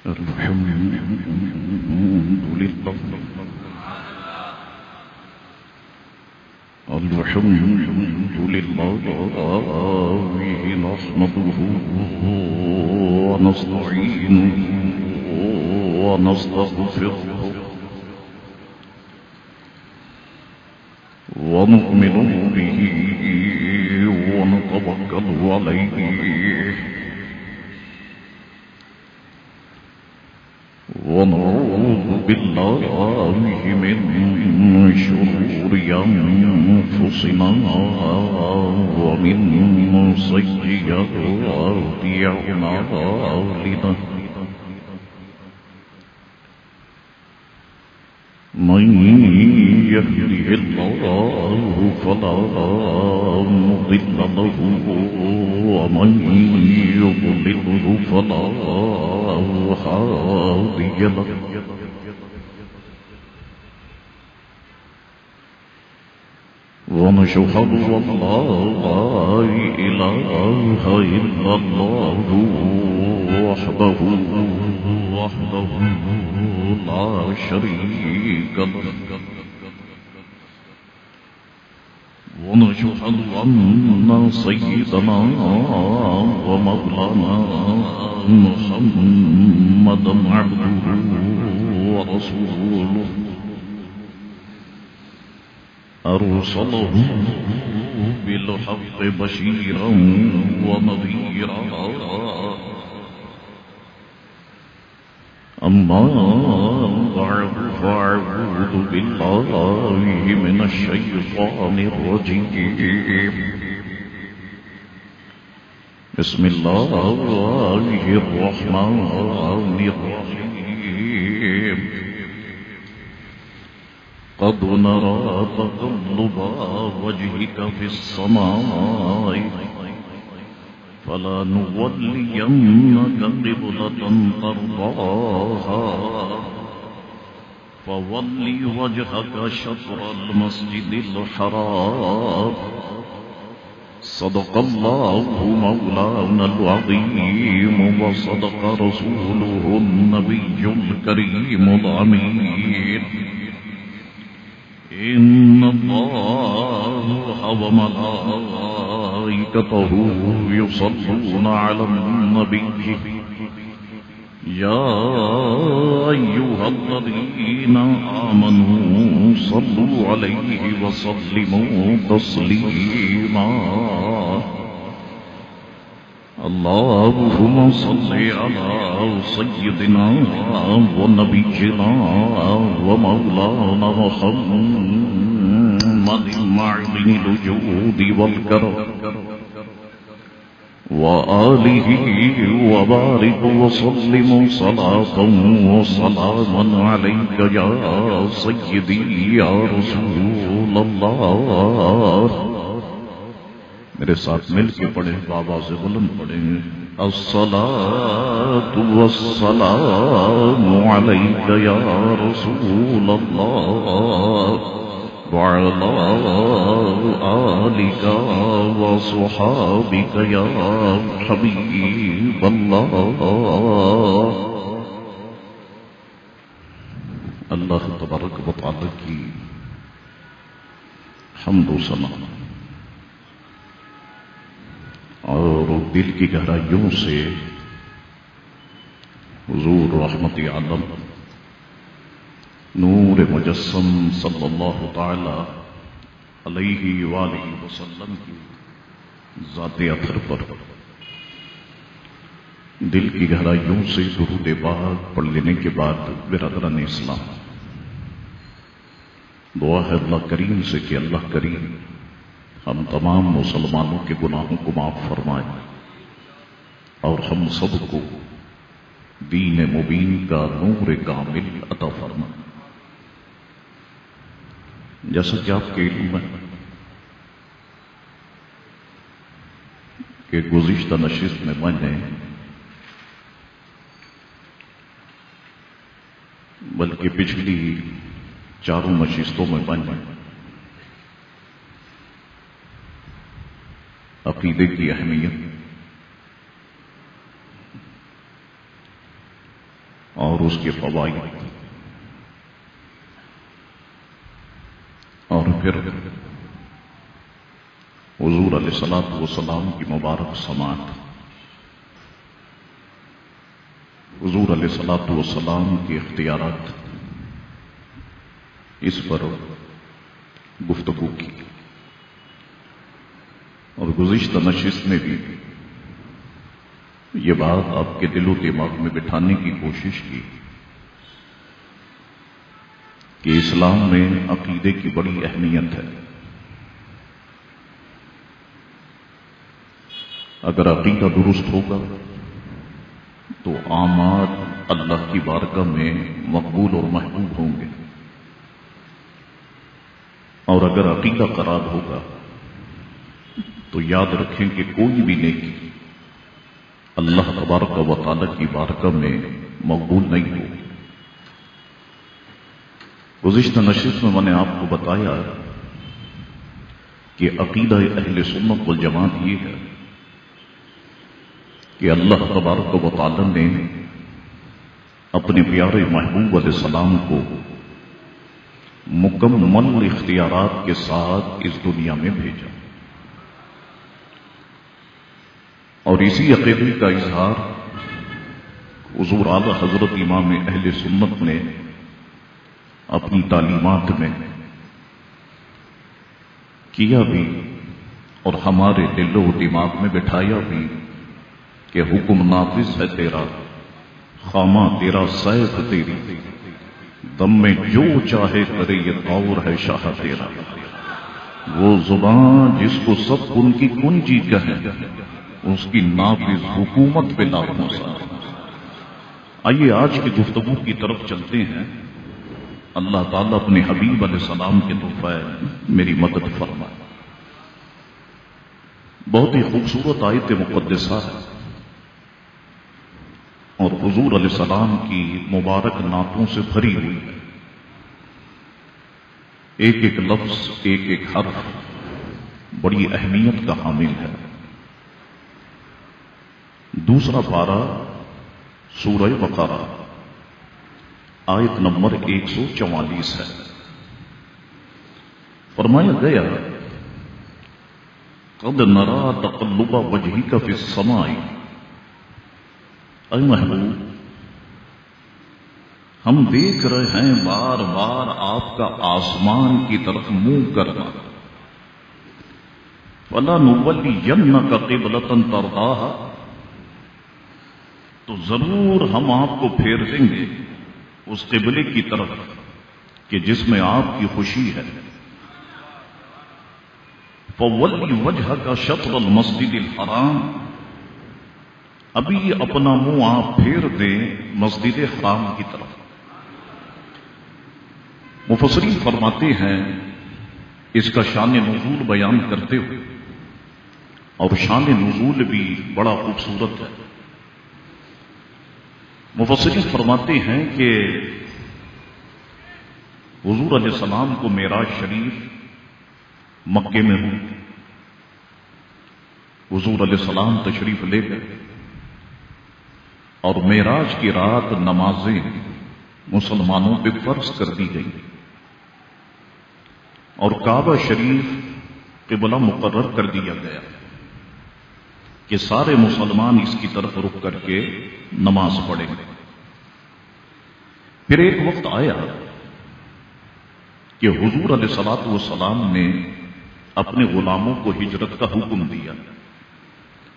الحمد لله نحمده ونستعينه ونستغفره ونؤمن به ونتوكل عليه ونعوذ بالله من شرور أنفسنا ومن سيئات أعمالنا من يهده الله فلا مضل له ومن يضلله فلا هادي له ونشهد أن لا إله إلا الله وحده لا شريك له ونشهد أن سيدنا ومولانا محمدا عبده ورسوله أرسله بالحق بشيرا ونذيرا أما بعد فأعوذ بالله من الشيطان الرجيم بسم الله الرحمن الرحيم قد نرى تقلب وجهك في السماء فلنولينك قبلة ترضاها فول وجهك شطر المسجد الحرام صدق الله مولانا العظيم وصدق رسوله النبي الكريم الأمين إن الله وملائكته يصلون على النبي يا أيها الذين آمنوا صلوا عليه وسلموا تسليما اللهم صل على سيدنا ونبينا ومولانا محمد معدن الوجود والكرم وآله وبارك وسلم صلاة وسلاما عليك يا سيدي يا رسول الله میرے ساتھ مل کے پڑھیں بابا سے بلند پڑھیں الصلاة والسلام عليك يا رسول الله وعلى آلك وصحابك يا حبيب الله اللہ تبارک و تعالی کی حمد و ثنا اور دل کی گہرائیوں سے حضور رحمت عالم نور مجسم صلی اللہ تعالی علیہ وآلہ وسلم کی ذات اطہر پر دل کی گہرائیوں سے درود پاک پڑھ لینے کے بعد برادران اسلام دعا ہے اللہ کریم سے کہ اللہ کریم ہم تمام مسلمانوں کے گناہوں کو معاف فرمائے اور ہم سب کو دین مبین کا نور کامل عطا فرمائے. جیسا کہ آپ کے علم ہے کہ گزشتہ نشست میں میں نے بلکہ پچھلی چاروں نشستوں میں میں نے عقیدے کی اہمیت اور اس کے فوائد، اور پھر حضور علیہ الصلوۃ والسلام کی مبارک سماعت، حضور علیہ الصلوۃ والسلام کے اختیارات، اس پر گفتگو کی، اور گزشتہ نشست میں بھی یہ بات آپ کے دل و دماغ میں بٹھانے کی کوشش کی کہ اسلام میں عقیدے کی بڑی اہمیت ہے۔ اگر عقیدہ درست ہوگا تو اعمال اللہ کی بارگاہ میں مقبول اور محبوب ہوں گے، اور اگر عقیدہ خراب ہوگا تو یاد رکھیں کہ کوئی بھی نیکی اللہ تبارک و تعالی کی بارگاہ میں مقبول نہیں ہوگی۔ گزشتہ نشست میں میں نے آپ کو بتایا کہ عقیدہ اہل سنت والجماعت یہ ہے کہ اللہ تبارک و تعالی نے اپنے پیارے محبوب علیہ السلام کو مکمل اختیارات کے ساتھ اس دنیا میں بھیجا، اور اسی عقیدے کا اظہار حضور اعلی حضرت امام اہل سنت نے اپنی تعلیمات میں کیا بھی، اور ہمارے دل و دماغ میں بٹھایا بھی کہ حکم نافذ ہے تیرا، خامہ تیرا، سیف تیری، دم میں جو چاہے کرے یہ طور ہے شاہ تیرا، وہ زبان جس کو سب ان کی کنجی کہیں اس کی نافذ حکومت پہ لاکھوں سال۔ آئیے آج کی گفتگو کی طرف چلتے ہیں۔ اللہ تعالیٰ اپنے حبیب علیہ السلام کے تحفہ میری مدد فرمائے۔ بہت ہی خوبصورت آیت مقدسہ ہے، اور حضور علیہ السلام کی مبارک نعتوں سے بھری ہوئی ہے۔ ایک ایک لفظ، ایک ایک حرف بڑی اہمیت کا حامل ہے۔ دوسرا پارہ سورہ بقرہ آیت نمبر 144 ہے۔ فرمایا گیا قد نرى تقلب وجهك في السماء، اے محبوب ہم دیکھ رہے ہیں بار بار آپ کا آسمان کی طرف منہ کرنا، فَلَنُوَلِّيَنَّكَ قِبْلَةً تَرْضَاهَا، تو ضرور ہم آپ کو پھیر دیں گے اس قبلے کی طرف کہ جس میں آپ کی خوشی ہے۔ فَوَلِّ وَجْهَكَ شَطْرَ الْمَسْجِدِ الْحَرَامِ، ابھی اپنا منہ آپ پھیر دیں مسجد حرام کی طرف۔ مفسرین فرماتے ہیں اس کا شان نزول بیان کرتے ہوئے، اور شان نزول بھی بڑا خوبصورت ہے۔ مفسرین فرماتے ہیں کہ حضور علیہ السلام کو معراج شریف مکے میں ہوئی، حضور علیہ السلام تشریف لے گئے، اور معراج کی رات نمازیں مسلمانوں پہ فرض کر دی گئی، اور کعبہ شریف قبلہ مقرر کر دیا گیا کہ سارے مسلمان اس کی طرف رخ کر کے نماز پڑھیں گے۔ پھر ایک وقت آیا کہ حضور علیہ الصلوۃ والسلام نے اپنے غلاموں کو ہجرت کا حکم دیا،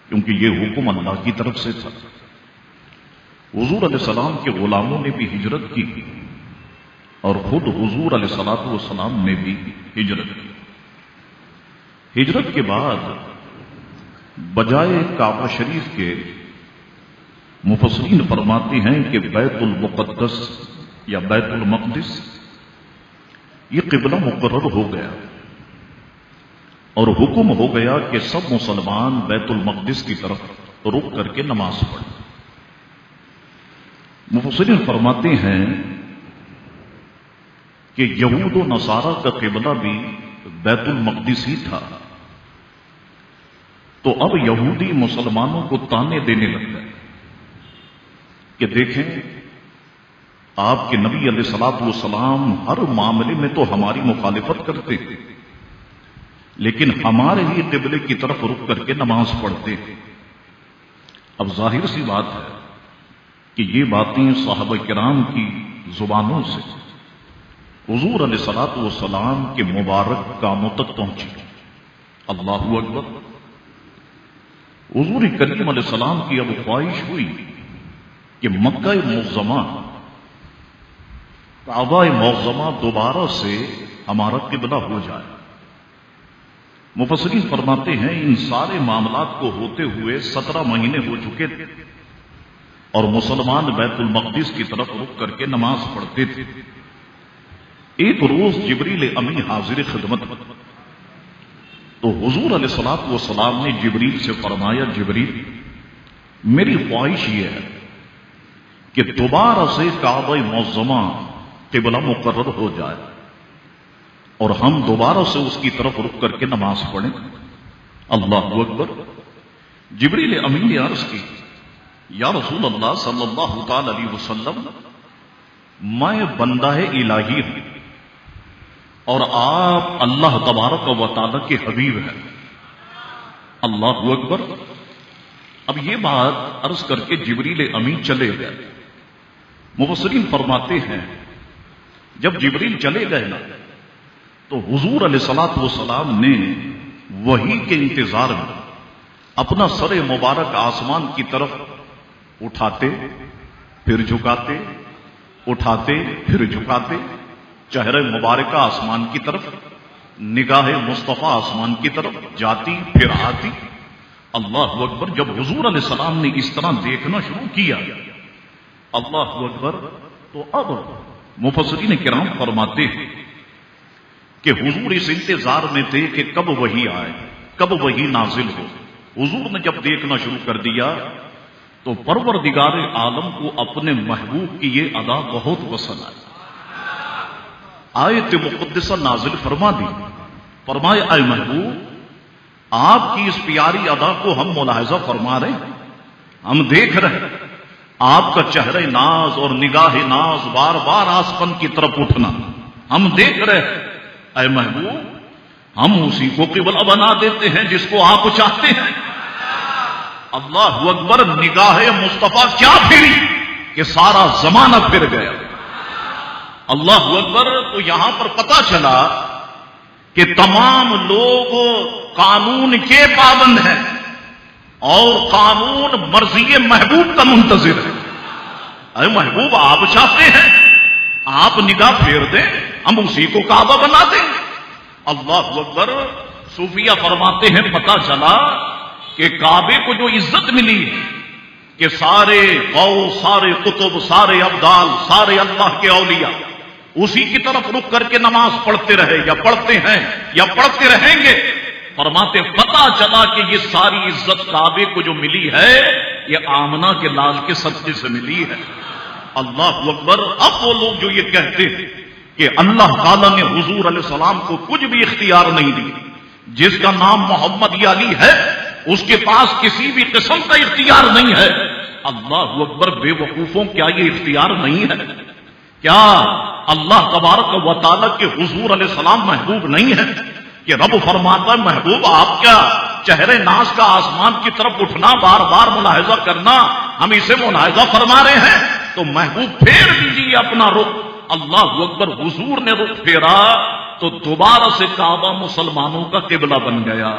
کیونکہ یہ حکم اللہ کی طرف سے تھا۔ حضور علیہ السلام کے غلاموں نے بھی ہجرت کی، اور خود حضور علیہ الصلوۃ والسلام نے بھی ہجرت کی۔ ہجرت کے بعد بجائے کعبہ شریف کے مفسرین فرماتے ہیں کہ بیت المقدس یا بیت المقدس یہ قبلہ مقرر ہو گیا، اور حکم ہو گیا کہ سب مسلمان بیت المقدس کی طرف رخ کر کے نماز پڑھیں۔ مفسرین فرماتے ہیں کہ یہود و نصارہ کا قبلہ بھی بیت المقدس ہی تھا، تو اب یہودی مسلمانوں کو تانے دینے لگ گئے کہ دیکھیں آپ کے نبی علیہ الصلوۃ والسلام ہر معاملے میں تو ہماری مخالفت کرتے تھے، لیکن ہمارے ہی قبلے کی طرف رک کر کے نماز پڑھتے تھے۔ اب ظاہر سی بات ہے کہ یہ باتیں صحابہ کرام کی زبانوں سے حضور علیہ الصلوۃ والسلام کے مبارک کاموں تک پہنچی۔ اللہ اکبر۔ حضور کریم علیہ السلام کی اب خواہش ہوئی کہ مکہ معظمہ، کعبہ معظمہ دوبارہ سے ہمارا قبلہ ہو جائے۔ مفسرین فرماتے ہیں ان سارے معاملات کو ہوتے ہوئے 17 مہینے ہو چکے تھے اور مسلمان بیت المقدس کی طرف رک کر کے نماز پڑھتے تھے۔ ایک روز جبریل امی حاضر خدمت، تو حضور علیہ الصلوۃ والسلام نے جبریل سے فرمایا، جبریل میری خواہش یہ ہے کہ دوبارہ سے کعبہ معظمہ قبلہ مقرر ہو جائے اور ہم دوبارہ سے اس کی طرف رک کر کے نماز پڑھیں۔ اللہ اکبر۔ جبریل امین نے عرض کی، یا رسول اللہ صلی اللہ تعالی علیہ وسلم، میں بندہ الہی ہوں اور آپ اللہ تبارک و تعالی کے حبیب ہیں۔ اللہ اکبر۔ اب یہ بات عرض کر کے جبریل امین چلے گئے۔ مفسرین فرماتے ہیں جب جبریل چلے گئے نا تو حضور علیہ الصلوۃ والسلام نے وحی کے انتظار میں اپنا سر مبارک آسمان کی طرف اٹھاتے پھر جھکاتے، اٹھاتے پھر جھکاتے، چہرہ مبارکہ آسمان کی طرف، نگاہ مصطفیٰ آسمان کی طرف جاتی پھر آتی۔ اللہ اکبر۔ جب حضور علیہ السلام نے اس طرح دیکھنا شروع کیا، اللہ اکبر، تو اب مفسرین کرام فرماتے ہیں کہ حضور اس انتظار میں تھے کہ کب وحی آئے، کب وحی نازل ہو۔ حضور نے جب دیکھنا شروع کر دیا تو پروردگار عالم کو اپنے محبوب کی یہ ادا بہت پسند آئی۔ آیت مقدسہ نازل فرما دی، فرمایا اے محبوب، آپ کی اس پیاری ادا کو ہم ملاحظہ فرما رہے ہیں، ہم دیکھ رہے ہیں آپ کا چہرہ ناز اور نگاہ ناز بار بار آسمان کی طرف اٹھنا، ہم دیکھ رہے ہیں اے محبوب، ہم اسی کو قبلہ بنا دیتے ہیں جس کو آپ چاہتے ہیں۔ اللہ اکبر۔ نگاہ مصطفیٰ کیا پھری کہ سارا زمانہ پھر گیا۔ اللہ اکبر۔ تو یہاں پر پتہ چلا کہ تمام لوگ قانون کے پابند ہیں اور قانون مرضی محبوب کا منتظر ہے۔ اے محبوب، آپ چاہتے ہیں، آپ نگاہ پھیر دیں، ہم اسی کو کعبہ بنا دیں۔ اللہ اکبر۔ صوفیہ فرماتے ہیں پتہ چلا کہ کعبے کو جو عزت ملی ہے کہ سارے غوث، سارے قطب، سارے ابدال، سارے اللہ کے اولیاء اسی کی طرف رک کر کے نماز پڑھتے رہے یا پڑھتے ہیں یا پڑھتے رہیں گے۔ فرماتے پتہ چلا کہ یہ ساری عزت کعبے کو جو ملی ہے یہ آمنہ کے لال کے صدقے سے ملی ہے۔ اللہ اکبر۔ اب وہ لوگ جو یہ کہتے ہیں کہ اللہ تعالیٰ نے حضور علیہ السلام کو کچھ بھی اختیار نہیں دی، جس کا نام محمد یا علی ہے اس کے پاس کسی بھی قسم کا اختیار نہیں ہے۔ اللہ اکبر۔ بے وقوفوں، کیا یہ اختیار نہیں ہے؟ کیا اللہ تبارک و تعالیٰ کے حضور علیہ السلام محبوب نہیں ہے کہ رب فرماتا ہے محبوب آپ کیا چہرے ناز کا آسمان کی طرف اٹھنا، بار بار ملاحظہ کرنا، ہم اسے ملاحظہ فرما رہے ہیں، تو محبوب پھیر دیجیے اپنا رخ۔ اللہ اکبر۔ حضور نے رخ پھیرا تو دوبارہ سے کعبہ مسلمانوں کا قبلہ بن گیا۔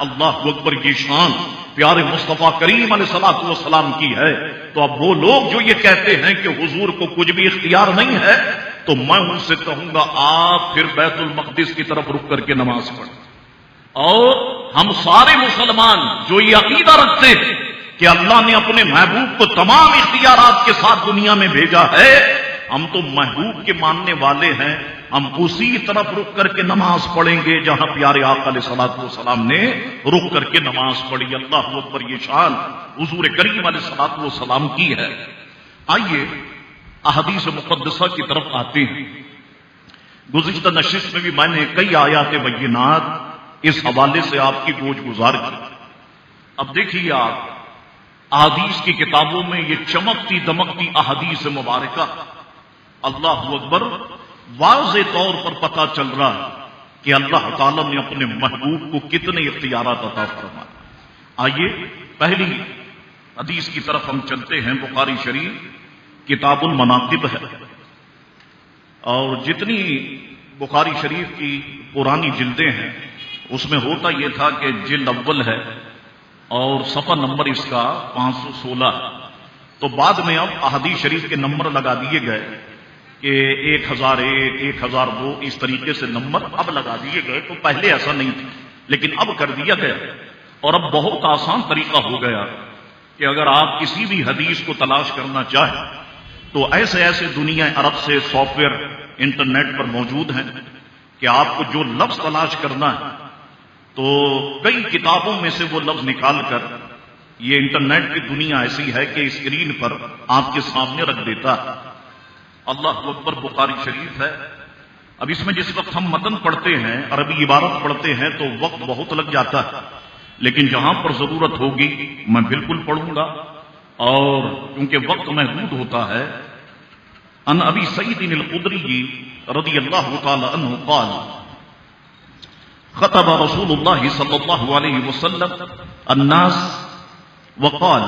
اللہ اکبر۔ یہ شان پیارے مصطفیٰ کریم علیہ الصلوۃ والسلام کی ہے۔ تو اب وہ لوگ جو یہ کہتے ہیں کہ حضور کو کچھ بھی اختیار نہیں ہے، تو میں ان سے کہوں گا آپ پھر بیت المقدس کی طرف رک کر کے نماز پڑھیں۔ اور ہم سارے مسلمان جو یہ عقیدہ رکھتے ہیں کہ اللہ نے اپنے محبوب کو تمام اختیارات کے ساتھ دنیا میں بھیجا ہے، ہم تو محبوب کے ماننے والے ہیں، ہم اسی طرف رک کر کے نماز پڑھیں گے جہاں پیارے آقا علیہ الصلوۃ والسلام نے رک کر کے نماز پڑھی۔ اللہ اکبر۔ یہ شان حضور کریم علیہ الصلوۃ والسلام کی ہے۔ آئیے احادیث مقدسہ کی طرف آتے ہیں۔ گزشتہ نشست میں بھی میں نے کئی آیات بینات اس حوالے سے آپ کی گوش گزار کی۔ اب دیکھیے آپ احادیث کی کتابوں میں یہ چمکتی دمکتی احادیث مبارکہ اللہ اکبر، واضح طور پر پتہ چل رہا ہے کہ اللہ تعالیٰ نے اپنے محبوب کو کتنے اختیارات عطا فرمائے۔ آئیے پہلی حدیث کی طرف ہم چلتے ہیں۔ بخاری شریف کتاب المناقب ہے، اور جتنی بخاری شریف کی پرانی جلدیں ہیں اس میں ہوتا یہ تھا کہ جلد اول ہے اور صفحہ نمبر اس کا 516 ہے، تو بعد میں اب احادیث شریف کے نمبر لگا دیے گئے کہ 1001 1002 اس طریقے سے نمبر اب لگا دیے گئے، تو پہلے ایسا نہیں تھا لیکن اب کر دیا گیا، اور اب بہت آسان طریقہ ہو گیا کہ اگر آپ کسی بھی حدیث کو تلاش کرنا چاہیں تو ایسے ایسے دنیا عرب سے سافٹ ویئر انٹرنیٹ پر موجود ہیں کہ آپ کو جو لفظ تلاش کرنا ہے تو کئی کتابوں میں سے وہ لفظ نکال کر یہ انٹرنیٹ کی دنیا ایسی ہے کہ اسکرین پر آپ کے سامنے رکھ دیتا ہے۔ اللہ اکبر، بخاری شریف ہے۔ اب اس میں جس وقت ہم متن پڑھتے ہیں، عربی عبارت پڑھتے ہیں تو وقت بہت لگ جاتا ہے، لیکن جہاں پر ضرورت ہوگی میں بالکل پڑھوں گا، اور کیونکہ وقت محدود ہوتا ہے۔ ان ابی سعید الخدری رضی اللہ تعالی عنہ قال خطب رسول اللہ صلی اللہ علیہ وسلم الناس وقال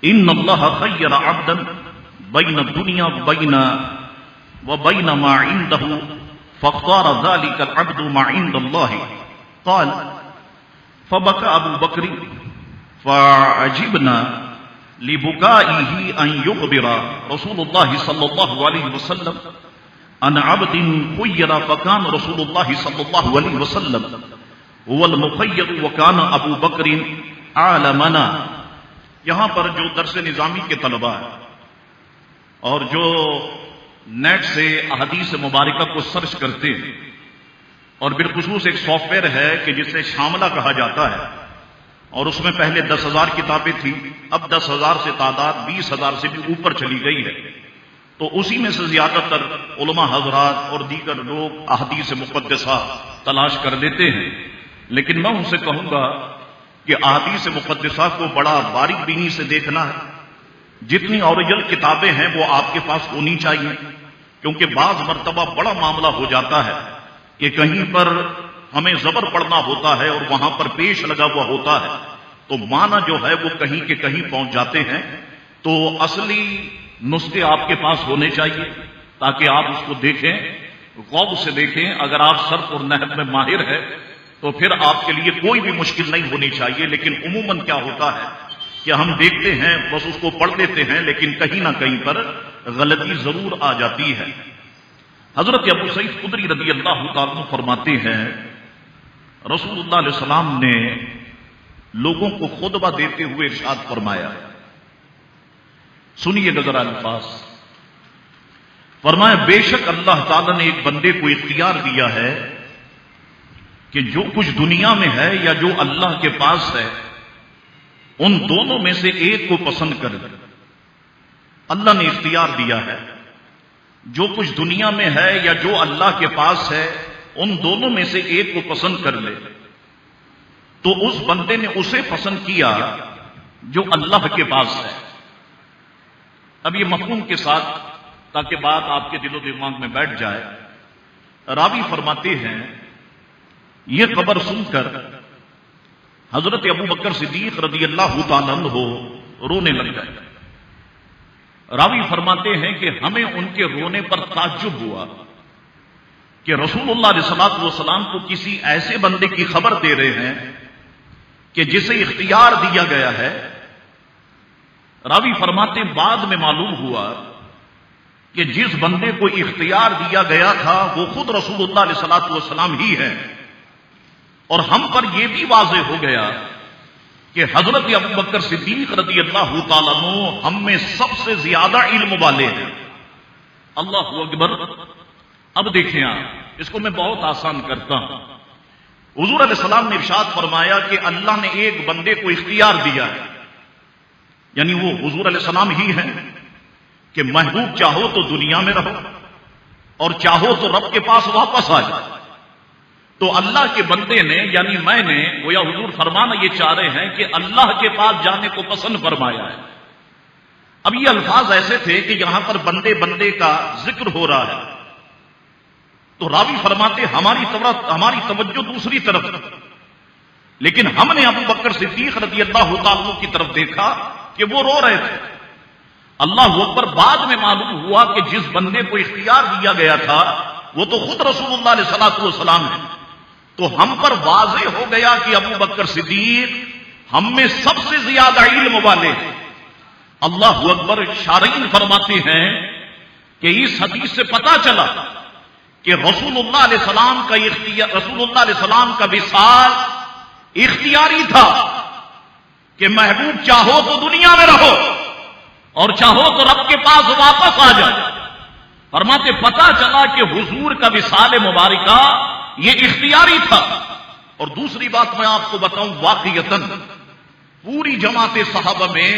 ان اللہ خیر عبدا بین الدنیا وبین ما عنده فاختار ذلك العبد ما عند الله قال فبكى ابو بکر فعجبنا لبكائه ان يخبر رسول الله صلى الله عليه وسلم عن عبد خير فكان رسول الله صلى الله عليه وسلم هو المخير وكان ابو بکر عالمنا۔ یہاں پر جو درس نظامی کے طلباء ہیں اور جو نیٹ سے احادیث مبارکہ کو سرچ کرتے ہیں، اور بالخصوص ایک سافٹ ویئر ہے کہ جسے شاملہ کہا جاتا ہے، اور اس میں پہلے 10,000 کتابیں تھیں، اب 10,000 سے تعداد 20,000 سے بھی اوپر چلی گئی ہے، تو اسی میں سے زیادہ تر علماء حضرات اور دیگر لوگ احادیث مقدسہ تلاش کر لیتے ہیں، لیکن میں ان سے کہوں گا کہ احادیث مقدسہ کو بڑا باریک بینی سے دیکھنا ہے۔ جتنی اوریجنل کتابیں ہیں وہ آپ کے پاس ہونی چاہیے، کیونکہ بعض مرتبہ بڑا معاملہ ہو جاتا ہے کہ کہیں پر ہمیں زبر پڑھنا ہوتا ہے اور وہاں پر پیش لگا ہوا ہوتا ہے، تو معنی جو ہے وہ کہیں کے کہیں پہنچ جاتے ہیں۔ تو اصلی نسخے آپ کے پاس ہونے چاہیے تاکہ آپ اس کو دیکھیں، غور سے دیکھیں۔ اگر آپ صرف اور نحو میں ماہر ہے تو پھر آپ کے لیے کوئی بھی مشکل نہیں ہونی چاہیے، لیکن عموماً کیا ہوتا ہے کہ ہم دیکھتے ہیں بس اس کو پڑھ لیتے ہیں، لیکن کہیں نہ کہیں پر غلطی ضرور آ جاتی ہے۔ حضرت ابو سعید خدری رضی اللہ تعالیٰ عنہ فرماتے ہیں رسول اللہ علیہ السلام نے لوگوں کو خطبہ دیتے ہوئے ارشاد فرمایا، سنیے ذرا الفاظ، فرمایا بے شک اللہ تعالیٰ نے ایک بندے کو اختیار دیا ہے کہ جو کچھ دنیا میں ہے یا جو اللہ کے پاس ہے ان دونوں میں سے ایک کو پسند کر لے۔ اللہ نے اختیار دیا ہے جو کچھ دنیا میں ہے یا جو اللہ کے پاس ہے ان دونوں میں سے ایک کو پسند کر لے، تو اس بندے نے اسے پسند کیا جو اللہ کے پاس ہے۔ اب یہ مفہوم کے ساتھ تاکہ بات آپ کے دل و دماغ میں بیٹھ جائے، راوی فرماتے ہیں یہ خبر سن کر حضرت ابو بکر صدیق رضی اللہ تعالیٰ عنہ رونے لگ گئے۔ راوی فرماتے ہیں کہ ہمیں ان کے رونے پر تعجب ہوا کہ رسول اللہ علیہ السلام کو کسی ایسے بندے کی خبر دے رہے ہیں کہ جسے اختیار دیا گیا ہے۔ راوی فرماتے بعد میں معلوم ہوا کہ جس بندے کو اختیار دیا گیا تھا وہ خود رسول اللہ علیہ السلام ہی ہے، اور ہم پر یہ بھی واضح ہو گیا کہ حضرت ابو بکر صدیق رضی اللہ تعالیٰ عنہ ہم میں سب سے زیادہ علم والے ہیں۔ اللہ اکبر۔ اب دیکھیں آپ، اس کو میں بہت آسان کرتا ہوں۔ حضور علیہ السلام نے ارشاد فرمایا کہ اللہ نے ایک بندے کو اختیار دیا ہے، یعنی وہ حضور علیہ السلام ہی ہیں کہ محبوب چاہو تو دنیا میں رہو اور چاہو تو رب کے پاس واپس آ جائے۔ تو اللہ کے بندے نے یعنی میں نے گویا حضور فرمانا یہ چاہ رہے ہیں کہ اللہ کے پاس جانے کو پسند فرمایا ہے۔ اب یہ الفاظ ایسے تھے کہ یہاں پر بندے بندے کا ذکر ہو رہا ہے، تو راوی فرماتے ہماری توجہ دوسری طرف، لیکن ہم نے ابو بکر صدیق رضی اللہ تعالیٰ کی طرف دیکھا کہ وہ رو رہے تھے۔ اللہ اکبر، بعد میں معلوم ہوا کہ جس بندے کو اختیار دیا گیا تھا وہ تو خود رسول اللہ علیہ الصلوۃ والسلام ہے، تو ہم پر واضح ہو گیا کہ ابو بکر صدیق ہم میں سب سے زیادہ علم والے ہیں۔ اللہ اکبر، شارحین فرماتے ہیں کہ اس حدیث سے پتا چلا کہ رسول اللہ علیہ السلام کا وصال اختیاری تھا کہ محبوب چاہو تو دنیا میں رہو اور چاہو تو رب کے پاس واپس آ جائے۔ فرماتے پتا چلا کہ حضور کا وصال مبارکہ یہ اختیاری تھا۔ اور دوسری بات میں آپ کو بتاؤں، واقعتاً پوری جماعت صحابہ میں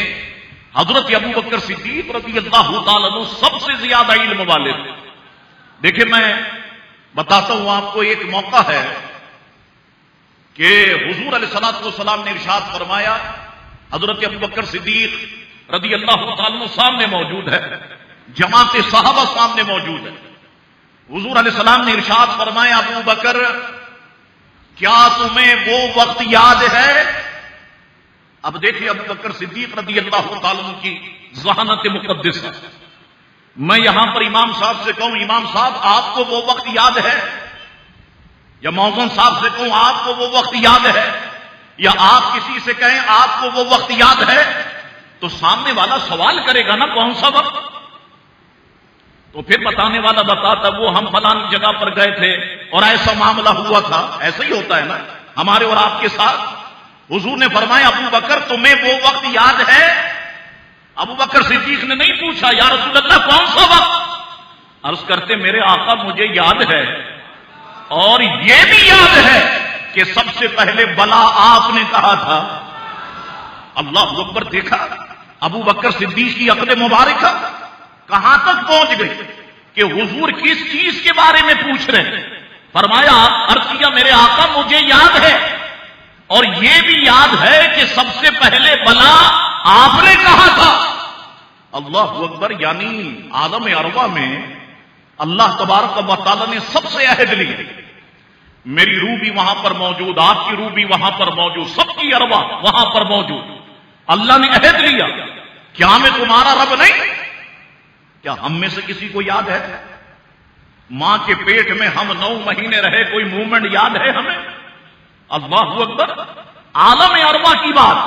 حضرت ابو بکر صدیق رضی اللہ تعالیٰ عنہ سب سے زیادہ علم والے تھے۔ دیکھیں میں بتاتا ہوں آپ کو، ایک موقع ہے کہ حضور علیہ الصلوۃ والسلام نے ارشاد فرمایا، حضرت ابو بکر صدیق رضی اللہ تعالیٰ عنہ سامنے موجود ہے، جماعت صحابہ سامنے موجود ہے۔ حضور علیہ السلام نے ارشاد فرمایا، ابو بکر کیا تمہیں وہ وقت یاد ہے؟ اب دیکھیے ابو بکر صدیق رضی اللہ تعالیٰ عنہ کی ذہانت مقدسہ۔ میں یہاں پر امام صاحب سے کہوں، امام صاحب آپ کو وہ وقت یاد ہے؟ یا موزن صاحب سے کہوں آپ کو وہ وقت یاد ہے؟ یا آپ کسی سے کہیں آپ کو وہ وقت یاد ہے؟ تو سامنے والا سوال کرے گا نا کون سا وقت؟ تو پھر بتانے والا بتاتا وہ ہم فلانی جگہ پر گئے تھے اور ایسا معاملہ ہوا تھا۔ ایسا ہی ہوتا ہے نا ہمارے اور آپ کے ساتھ۔ حضور نے فرمایا، ابو بکر تمہیں وہ وقت یاد ہے؟ ابو بکر صدیق نے نہیں پوچھا یا رسول اللہ کون سا وقت؟ عرض کرتے میرے آقا مجھے یاد ہے، اور یہ بھی یاد ہے کہ سب سے پہلے بلا آپ نے کہا تھا۔ اللہ اکبر، دیکھا ابو بکر صدیق کی عقل مبارکہ کہاں تک پہنچ گئی کہ حضور کس چیز کے بارے میں پوچھ رہے ہیں۔ فرمایا، عرض کیا میرے آقا مجھے یاد ہے، اور یہ بھی یاد ہے کہ سب سے پہلے بلا آپ نے کہا تھا۔ اللہ اکبر، یعنی عالم ارواح میں اللہ تبارک و تعالیٰ نے سب سے عہد لیا۔ میری روح بھی وہاں پر موجود، آپ کی روح بھی وہاں پر موجود، سب کی ارواح وہاں پر موجود۔ اللہ نے عہد لیا، کیا میں تمہارا رب نہیں؟ کیا ہم میں سے کسی کو یاد ہے؟ ماں کے پیٹ میں ہم 9 مہینے رہے، کوئی موومنٹ یاد ہے ہمیں؟ اللہ اکبر، عالم ارواح کی بات۔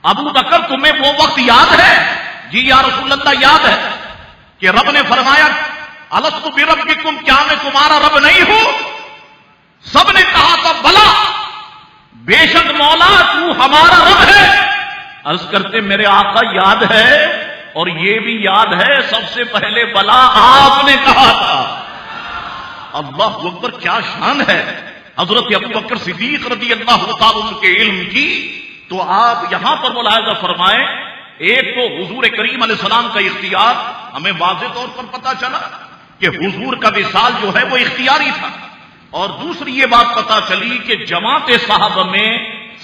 ابو بکر تمہیں وہ وقت یاد ہے؟ جی یا رسول اللہ یاد ہے، کہ رب نے فرمایا الست بربکم، کیا میں تمہارا رب نہیں ہوں؟ سب نے کہا تھا بلا، بے شک مولا تو ہمارا رب ہے۔ عرض کرتے میرے آقا یاد ہے، اور یہ بھی یاد ہے سب سے پہلے بلا آپ نے کہا تھا۔ اللہ اکبر، کیا شان ہے حضرت ابو بکر صدیق رضی اللہ تعالیٰ عنہ کے علم کی۔ تو آپ یہاں پر ملاحظہ فرمائیں، ایک تو حضور کریم علیہ السلام کا اختیار ہمیں واضح طور پر پتا چلا کہ حضور کا وصال جو ہے وہ اختیاری تھا، اور دوسری یہ بات پتا چلی کہ جماعت صحابہ میں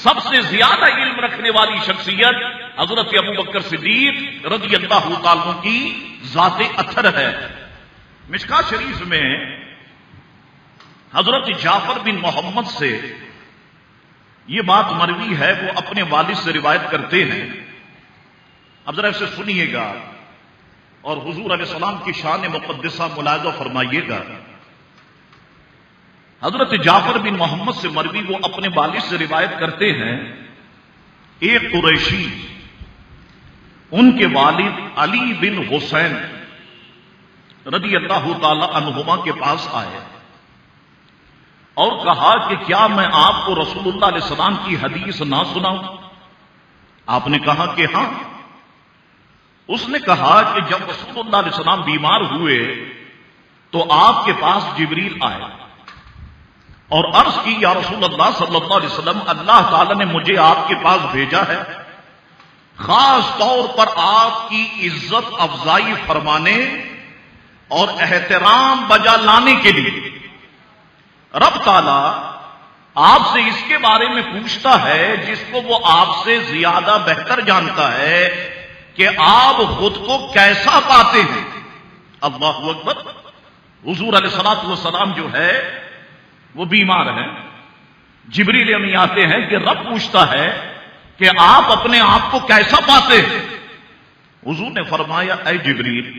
سب سے زیادہ علم رکھنے والی شخصیت حضرت ابو بکر صدیق رضی اللہ تعالیٰ عنہ کی ذات اثر ہے۔ مشکاہ شریف میں حضرت جعفر بن محمد سے یہ بات مروی ہے، وہ اپنے والد سے روایت کرتے ہیں۔ اب ذرا اسے سنیے گا اور حضور علیہ السلام کی شان مقدسہ ملاحظہ فرمائیے گا۔ حضرت جعفر بن محمد سے مروی، وہ اپنے والد سے روایت کرتے ہیں، ایک قریشی ان کے والد علی بن حسین رضی اللہ تعالی عنہما کے پاس آئے اور کہا کہ کیا میں آپ کو رسول اللہ علیہ السلام کی حدیث نہ سناؤں؟ آپ نے کہا کہ ہاں۔ اس نے کہا کہ جب رسول اللہ علیہ السلام بیمار ہوئے تو آپ کے پاس جبریل آئے اور عرض کی، یا رسول اللہ صلی اللہ علیہ وسلم، اللہ تعالی نے مجھے آپ کے پاس بھیجا ہے خاص طور پر آپ کی عزت افزائی فرمانے اور احترام بجا لانے کے لیے۔ رب تعالی آپ سے اس کے بارے میں پوچھتا ہے جس کو وہ آپ سے زیادہ بہتر جانتا ہے کہ آپ خود کو کیسا پاتے ہیں. اللہ اکبر. حضور علیہ الصلوۃ والسلام جو ہے وہ بیمار ہیں. جبریل امی آتے ہیں کہ رب پوچھتا ہے کہ آپ اپنے آپ کو کیسا پاتے ہیں. حضور نے فرمایا اے جبریل،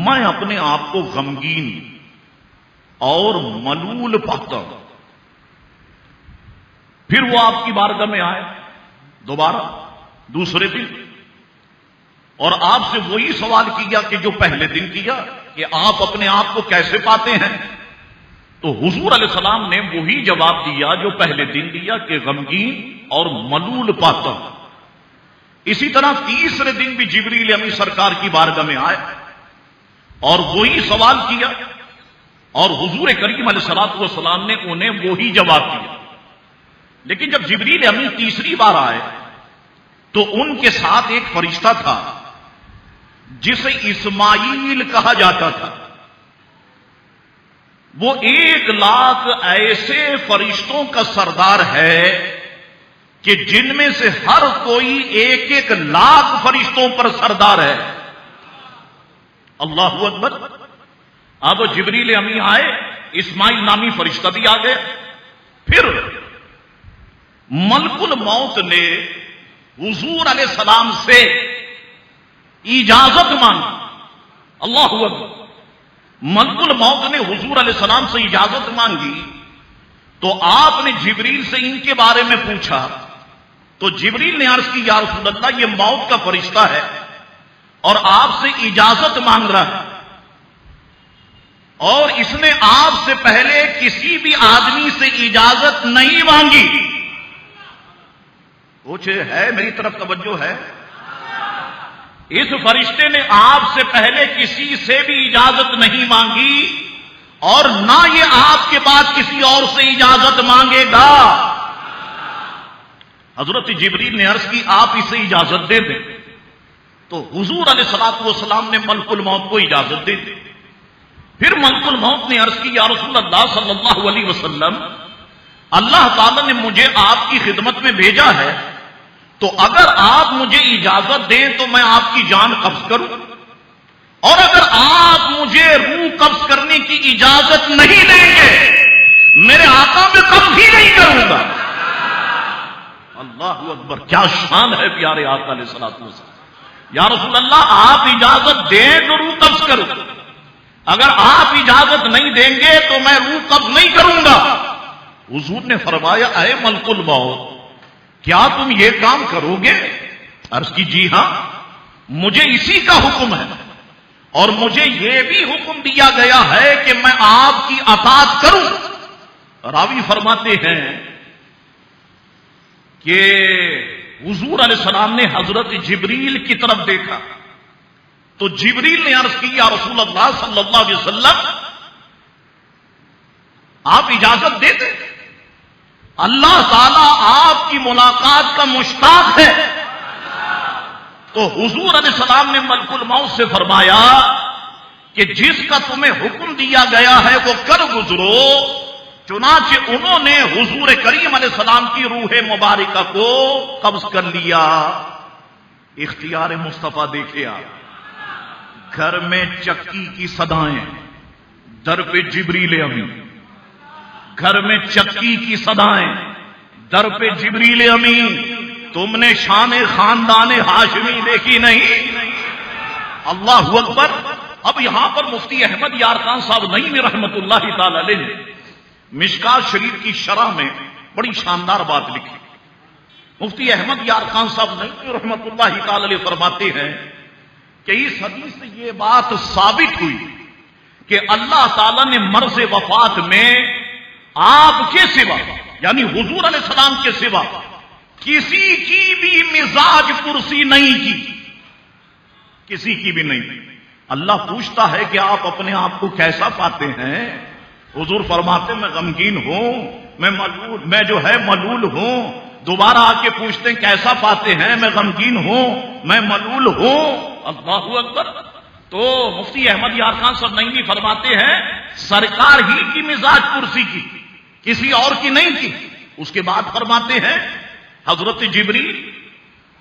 میں اپنے آپ کو غمگین اور ملول پاتا ہوں. پھر وہ آپ کی بارگاہ میں آئے دوبارہ دوسرے دن اور آپ سے وہی سوال کیا کہ جو پہلے دن کیا کہ آپ اپنے آپ کو کیسے پاتے ہیں. تو حضور علیہ السلام نے وہی جواب دیا جو پہلے دن دیا کہ غمگین اور ملول پاتا ہوں. اسی طرح تیسرے دن بھی جبریل امی سرکار کی بارگاہ میں آئے اور وہی سوال کیا اور حضور کریم علیہ الصلوۃ والسلام نے انہیں وہی جواب دیا. لیکن جب جبریل امی تیسری بار آئے تو ان کے ساتھ ایک فرشتہ تھا جسے اسماعیل کہا جاتا تھا. وہ 1,00,000 ایسے فرشتوں کا سردار ہے کہ جن میں سے ہر کوئی 1,00,000 فرشتوں پر سردار ہے. اللہ اکبر. اب جبریل امی آئے، اسماعیل نامی فرشتہ بھی آ گئے. پھر ملک الموت نے حضور علیہ السلام سے اجازت مانگی. اللہ اکبر. ملک الموت نے حضور علیہ السلام سے اجازت مانگی تو آپ نے جبریل سے ان کے بارے میں پوچھا. تو جبریل نے عرض کی یا رسول اللہ، یہ موت کا فرشتہ ہے اور آپ سے اجازت مانگ رہا ہے اور اس نے آپ سے پہلے کسی بھی آدمی سے اجازت نہیں مانگی. کچھ ہے میری طرف توجہ ہے؟ اس فرشتے نے آپ سے پہلے کسی سے بھی اجازت نہیں مانگی اور نہ یہ آپ کے بعد کسی اور سے اجازت مانگے گا. حضرت جبریل نے عرض کی آپ اسے اجازت دے دیں. تو حضور علیہ الصلوۃ والسلام نے ملک الموت کو اجازت دے دی. پھر ملک الموت نے عرض کی یا رسول اللہ صلی اللہ علیہ وسلم، اللہ تعالی نے مجھے آپ کی خدمت میں بھیجا ہے، تو اگر آپ مجھے اجازت دیں تو میں آپ کی جان قبض کروں، اور اگر آپ مجھے روح قبض کرنے کی اجازت نہیں دیں گے میرے آقا میں قبض ہی نہیں کروں گا. اللہ اکبر. کیا شان ہے پیارے آقا علیہ الصلوۃ والسلام. یا رسول اللہ آپ اجازت دیں تو روح قبض کروں، اگر آپ اجازت نہیں دیں گے تو میں روح قبض نہیں کروں گا. حضور نے فرمایا اے ملک الموت، کیا تم یہ کام کرو گے؟ عرض کی جی ہاں، مجھے اسی کا حکم ہے اور مجھے یہ بھی حکم دیا گیا ہے کہ میں آپ کی اطاعت کروں. راوی فرماتے ہیں کہ حضور علیہ السلام نے حضرت جبریل کی طرف دیکھا تو جبریل نے عرض کی یا رسول اللہ صلی اللہ علیہ وسلم، آپ اجازت دے دیں، اللہ تعالیٰ آپ کی ملاقات کا مشتاق ہے. تو حضور علیہ السلام نے ملک الموت سے فرمایا کہ جس کا تمہیں حکم دیا گیا ہے وہ کر گزرو. چنانچہ انہوں نے حضور کریم علیہ السلام کی روح مبارکہ کو قبض کر لیا. اختیار مصطفیٰ دیکھے آپ. گھر میں چکی کی صدائیں، در پہ جبریل امی. گھر میں چکی کی صدائیں، در پہ جبریل امی. تم نے شان خاندان ہاشمی دیکھی نہیں؟ اللہ اکبر. اب یہاں پر مفتی احمد یار خان صاحب نعیمی رحمت اللہ تعالی علیہ نے مشکات شریف کی شرح میں بڑی شاندار بات لکھی. مفتی احمد یار خان صاحب نعیمی رحمت اللہ تعالی علیہ فرماتے ہیں کہ اس حدیث سے یہ بات ثابت ہوئی کہ اللہ تعالیٰ نے مرض وفات میں آپ کے سوا، یعنی حضور علیہ السلام کے سوا کسی کی بھی مزاج پرسی نہیں کی، کسی کی بھی نہیں. اللہ پوچھتا ہے کہ آپ اپنے آپ کو کیسا پاتے ہیں؟ حضور فرماتے میں غمگین ہوں، میں جو ہے ملول ہوں. دوبارہ آ کے پوچھتے ہیں کیسا پاتے ہیں؟ میں غمگین ہوں، میں ملول ہوں. اللہ اکبر. تو مفتی احمد یار خان صاحب نعیمی فرماتے ہیں سرکار ہی کی مزاج پرسی کی، کسی اور کی نہیں کی. اس کے بعد فرماتے ہیں حضرت جبریل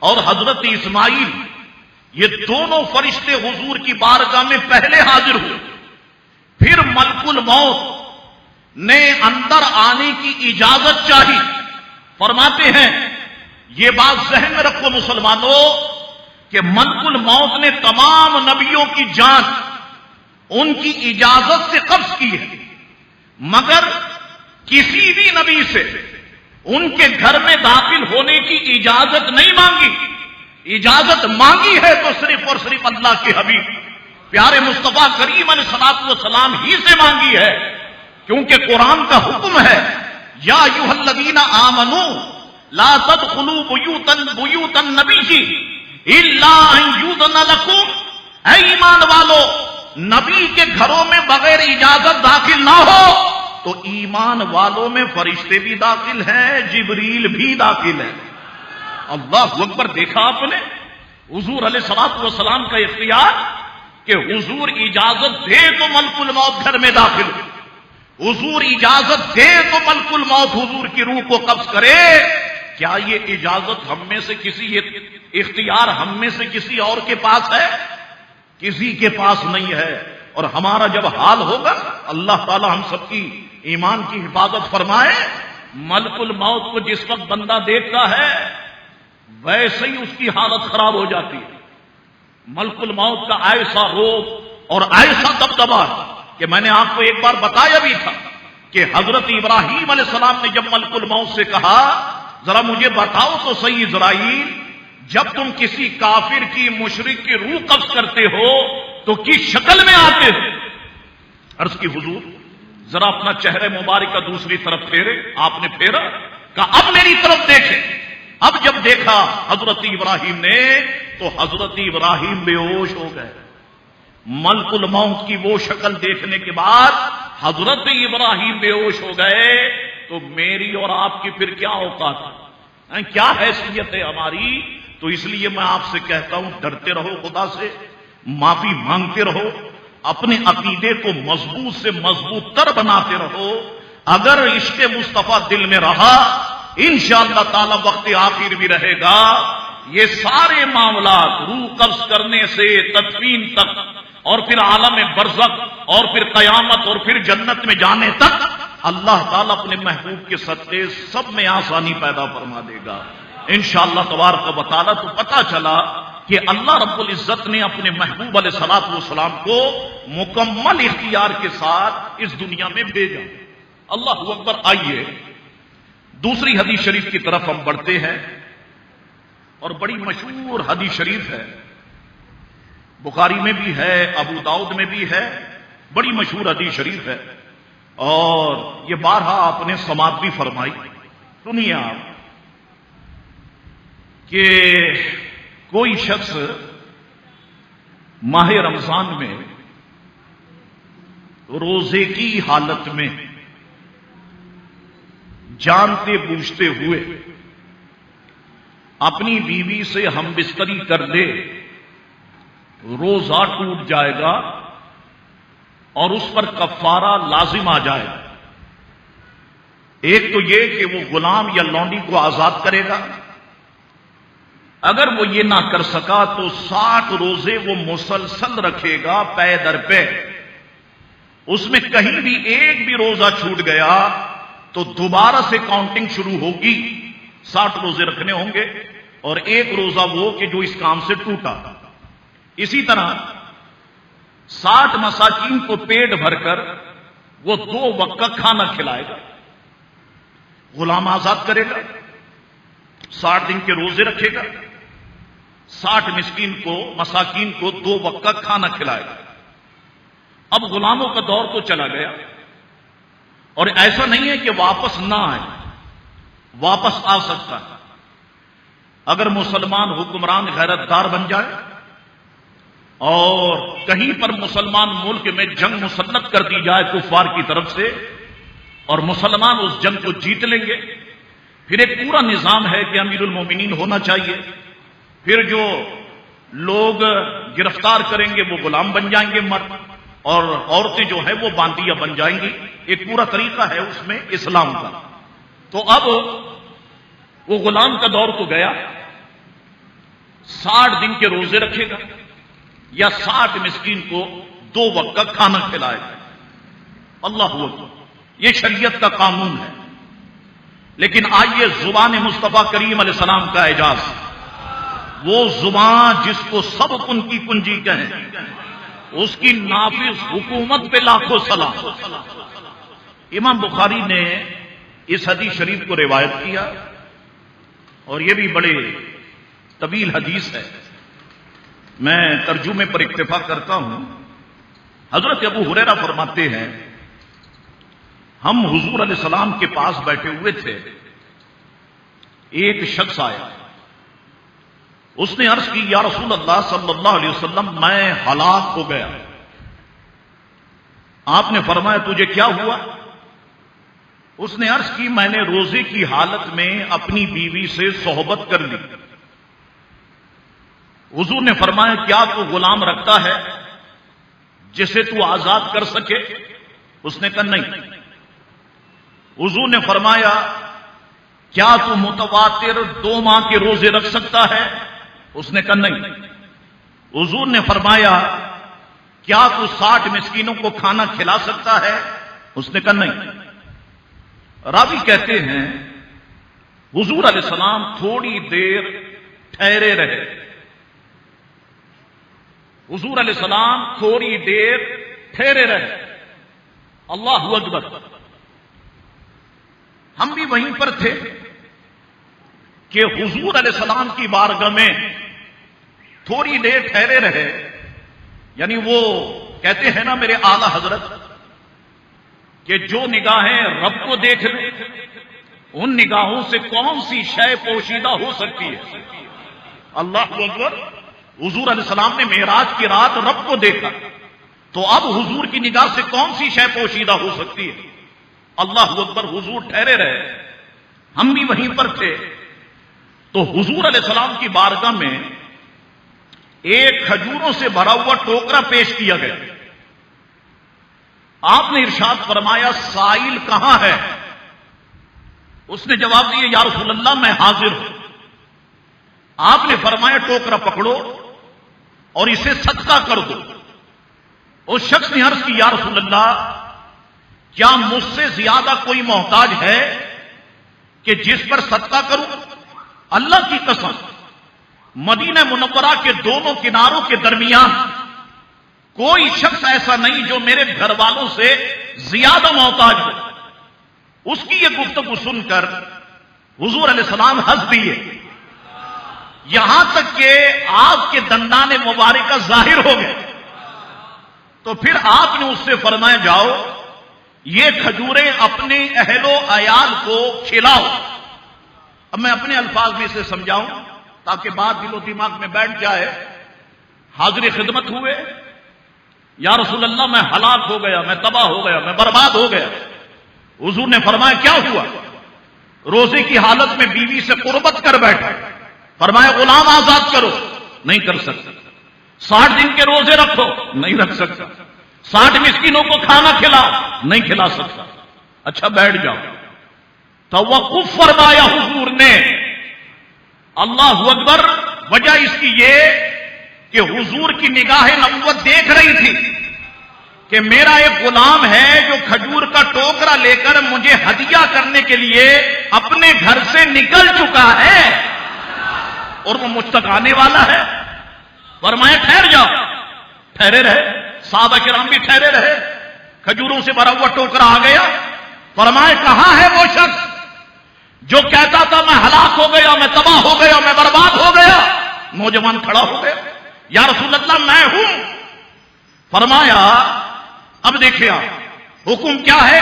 اور حضرت اسماعیل یہ دونوں فرشتے حضور کی بارگاہ میں پہلے حاضر ہوئے، پھر ملک الموت نے اندر آنے کی اجازت چاہی۔ فرماتے ہیں یہ بات ذہن میں رکھو مسلمانوں کہ ملک الموت نے تمام نبیوں کی جان ان کی اجازت سے قبض کی ہے، مگر کسی بھی نبی سے ان کے گھر میں داخل ہونے کی اجازت نہیں مانگی۔ اجازت مانگی ہے تو صرف اور صرف اللہ کے حبیب پیارے مصطفیٰ کریم علیہ الصلوۃ والسلام ہی سے مانگی ہے، کیونکہ قرآن کا حکم ہے یا ایھا الذین آمنوا لا تدخلوا بیوت النبی الا ان یؤذن لکم، اے ایمان والو نبی کے گھروں میں بغیر اجازت داخل نہ ہو۔ تو ایمان والوں میں فرشتے بھی داخل ہیں، جبریل بھی داخل ہے۔ اللہ اکبر! دیکھا آپ نے حضور علیہ الصلوۃ والسلام کا اختیار کہ حضور اجازت دے تو ملک الموت گھر میں داخل ہو، حضور اجازت دے تو ملک الموت حضور کی روح کو قبض کرے۔ کیا یہ اجازت ہم میں سے کسی، یہ اختیار ہم میں سے کسی اور کے پاس ہے؟ کسی کے پاس نہیں ہے۔ اور ہمارا جب حال ہوگا، اللہ تعالی ہم سب کی ایمان کی حفاظت فرمائے، ملک الموت کو جس وقت بندہ دیکھتا ہے ویسے ہی اس کی حالت خراب ہو جاتی ہے۔ ملک الموت کا ایسا روب اور ایسا دبدبا کہ میں نے آپ کو ایک بار بتایا بھی تھا کہ حضرت ابراہیم علیہ السلام نے جب ملک الموت سے کہا ذرا مجھے بتاؤ تو صحیح اسرائیل، جب تم کسی کافر کی، مشرک کی روح قبض کرتے ہو تو کس شکل میں آتے ہو؟ عرض کی حضور ذرا اپنا چہرہ مبارک کا دوسری طرف پھیرے۔ آپ نے پھیرا، کہا اب میری طرف دیکھیں۔ اب جب دیکھا حضرت ابراہیم نے تو حضرت ابراہیم بے ہوش ہو گئے۔ ملک الموت کی وہ شکل دیکھنے کے بعد حضرت ابراہیم بے ہوش ہو گئے، تو میری اور آپ کی پھر کیا اوقات ہے، کیا حیثیت ہے ہماری؟ تو اس لیے میں آپ سے کہتا ہوں ڈرتے رہو خدا سے، معافی مانگتے رہو، اپنے عقیدے کو مضبوط سے مضبوط تر بناتے رہو۔ اگر عشق مصطفیٰ دل میں رہا انشاءاللہ تعالی وقت آخر بھی رہے گا، یہ سارے معاملات روح قبض کرنے سے تدفین تک اور پھر عالم برزخ اور پھر قیامت اور پھر جنت میں جانے تک اللہ تعالیٰ اپنے محبوب کے صدقے سب میں آسانی پیدا فرما دے گا انشاءاللہ تبارک و تعالیٰ۔ تو پتہ چلا کہ اللہ رب العزت نے اپنے محبوب علیہ الصلوۃ والسلام کو مکمل اختیار کے ساتھ اس دنیا میں بھیجا۔ اللہ اکبر! آئیے دوسری حدیث شریف کی طرف ہم بڑھتے ہیں، اور بڑی مشہور حدیث شریف ہے، بخاری میں بھی ہے، ابو داؤد میں بھی ہے، بڑی مشہور حدیث شریف ہے، اور یہ بارہا آپ نے سماعت بھی فرمائی۔ سنیے آپ کہ کوئی شخص ماہ رمضان میں روزے کی حالت میں جانتے بوجھتے ہوئے اپنی بیوی سے ہم بستری کر لے، روزہ ٹوٹ جائے گا اور اس پر کفارہ لازم آ جائے گا۔ ایک تو یہ کہ وہ غلام یا لونڈی کو آزاد کرے گا، اگر وہ یہ نہ کر سکا تو 60 روزے وہ مسلسل رکھے گا پے در پے۔ اس میں کہیں بھی ایک بھی روزہ چھوٹ گیا تو دوبارہ سے کاؤنٹنگ شروع ہوگی، 60 روزے رکھنے ہوں گے، اور ایک روزہ وہ کہ جو اس کام سے ٹوٹا۔ اسی طرح 60 مساکین کو پیٹ بھر کر وہ 2 وقت کا کھانا کھلائے گا، غلام آزاد کرے گا، 60 دن کے روزے رکھے گا، 60 مساکین کو 2 وقت کا کھانا کھلائے گا۔ اب غلاموں کا دور تو چلا گیا، اور ایسا نہیں ہے کہ واپس نہ آئے، واپس آ سکتا ہے۔ اگر مسلمان حکمران غیرت دار بن جائے اور کہیں پر مسلمان ملک میں جنگ مسلط کر دی جائے کفار کی طرف سے، اور مسلمان اس جنگ کو جیت لیں گے، پھر ایک پورا نظام ہے کہ امیر المومنین ہونا چاہیے، پھر جو لوگ گرفتار کریں گے وہ غلام بن جائیں گے مرد، اور عورتیں جو ہیں وہ باندیا بن جائیں گی، ایک پورا طریقہ ہے اس میں اسلام کا۔ تو اب وہ غلام کا دور تو گیا، 60 دن کے روزے رکھے گا یا 60 مسکین کو 2 وقت کا کھانا کھلائے گا. اللہ اکبر، یہ شریعت کا قانون ہے. لیکن آئیے زبان مصطفیٰ کریم علیہ السلام کا اعجاز، وہ زبان جس کو سب کن کی کنجی کہیں، اس کی نافذ حکومت پہ لاکھوں سلام. امام بخاری نے اس حدیث شریف کو روایت کیا اور یہ بھی بڑے طویل حدیث ہے، میں ترجمے پر اکتفا کرتا ہوں. حضرت ابو ہریرہ فرماتے ہیں ہم حضور علیہ السلام کے پاس بیٹھے ہوئے تھے، ایک شخص آیا، اس نے عرض کی یا رسول اللہ صلی اللہ علیہ وسلم میں ہلاک ہو گیا. آپ نے فرمایا تجھے کیا ہوا؟ اس نے عرض کی میں نے روزے کی حالت میں اپنی بیوی سے صحبت کر لی. حضور نے فرمایا کیا تو غلام رکھتا ہے جسے تو آزاد کر سکے؟ اس نے کہا نہیں. حضور نے فرمایا کیا تو متواتر 2 ماہ کے روزے رکھ سکتا ہے؟ اس نے کہا نہیں. حضور نے فرمایا کیا تو 60 مسکینوں کو کھانا کھلا سکتا ہے؟ اس نے کہا نہیں. راوی کہتے ہیں حضور علیہ السلام تھوڑی دیر ٹھہرے رہے. حضور علیہ السلام تھوڑی دیر ٹھہرے رہے. اللہ اکبر. ہم بھی وہیں پر تھے کہ حضور علیہ السلام کی بارگاہ میں تھوڑی دیر ٹھہرے رہے. یعنی وہ کہتے ہیں نا میرے اعلی حضرت کہ جو نگاہیں رب کو دیکھ لیں ان نگاہوں سے کون سی شے پوشیدہ ہو سکتی ہے. اللہ اکبر. حضور علیہ السلام نے معراج کی رات رب کو دیکھا تو اب حضور کی نگاہ سے کون سی شے پوشیدہ ہو سکتی ہے. اللہ اکبر. حضور ٹھہرے رہے، ہم بھی وہیں پر تھے. تو حضور علیہ السلام کی بارگاہ میں ایک کھجوروں سے بھرا ہوا ٹوکرا پیش کیا گیا. آپ نے ارشاد فرمایا سائل کہاں ہے؟ اس نے جواب دیا یا رسول اللہ میں حاضر ہوں. آپ نے فرمایا ٹوکرا پکڑو اور اسے صدقہ کر دو. اس شخص نے عرض کی یا رسول اللہ کیا مجھ سے زیادہ کوئی محتاج ہے کہ جس پر صدقہ کروں؟ اللہ کی قسم مدینہ منورہ کے دونوں کناروں کے درمیان کوئی شخص ایسا نہیں جو میرے گھر والوں سے زیادہ محتاج ہو. اس کی یہ گفتگو سن کر حضور علیہ السلام ہنس دیے، یہاں تک کہ آپ کے دندان مبارکہ ظاہر ہو گئے. تو پھر آپ نے اس سے فرمایا جاؤ یہ کھجوریں اپنے اہل و عیال کو کھلاؤ. اب میں اپنے الفاظ میں اسے سمجھاؤں تاکہ بات دل و دماغ میں بیٹھ جائے. حاضر خدمت ہوئے یا رسول اللہ میں ہلاک ہو گیا، میں تباہ ہو گیا، میں برباد ہو گیا. حضور نے فرمایا کیا ہوا؟ روزے کی حالت میں بیوی سے قربت کر بیٹھا. فرمایا غلام آزاد کرو. نہیں کر سکتا. 60 دن کے روزے رکھو. نہیں رکھ سکتا. 60 مسکینوں کو کھانا کھلاؤ. نہیں کھلا سکتا. اچھا بیٹھ جاؤ. توقف فرمایا حضور نے. اللہ اکبر. وجہ اس کی یہ کہ حضور کی نگاہ نبوت دیکھ رہی تھی کہ میرا ایک غلام ہے جو کھجور کا ٹوکرا لے کر مجھے ہدیہ کرنے کے لیے اپنے گھر سے نکل چکا ہے اور وہ مجھ تک آنے والا ہے. فرمایا ٹھہر جاؤ. ٹھہرے رہے. صحابہ کرام بھی ٹھہرے رہے. کھجوروں سے بھرا ہوا ٹوکرا آ گیا. فرمایا کہاں ہے وہ شخص جو کہتا تھا میں ہلاک ہو گیا، میں تباہ ہو گیا، میں برباد ہو گیا؟ نوجوان کھڑا ہو گیا. یا رسول اللہ میں ہوں. فرمایا اب دیکھیں آپ حکم کیا ہے؟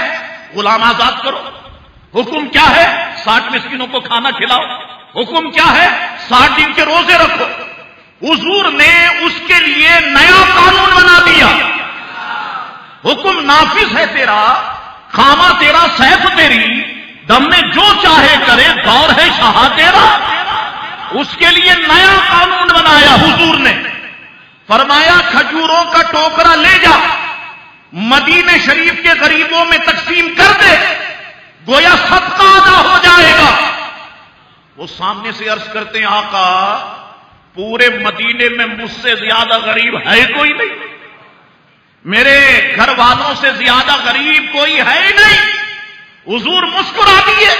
غلام آزاد کرو. حکم کیا ہے؟ 60 مسکینوں کو کھانا کھلاؤ. حکم کیا ہے؟ 60 دن کے روزے رکھو. حضور نے اس کے لیے نیا قانون بنا دیا. حکم نافذ ہے تیرا، خامہ تیرا، سیف تیری، دم میں جو چاہے کرے، دور ہے شاہ تیرا. اس کے لیے نیا قانون بنایا حضور نے. فرمایا کھجوروں کا ٹوکرا لے جا، مدینہ شریف کے غریبوں میں تقسیم کر دے، گویا صدقہ ادا ہو جائے گا. وہ سامنے سے عرض کرتے ہیں آقا پورے مدینے میں مجھ سے زیادہ غریب ہے کوئی نہیں، میرے گھر والوں سے زیادہ غریب کوئی ہے ہی نہیں۔ حضور مسکرا دیے،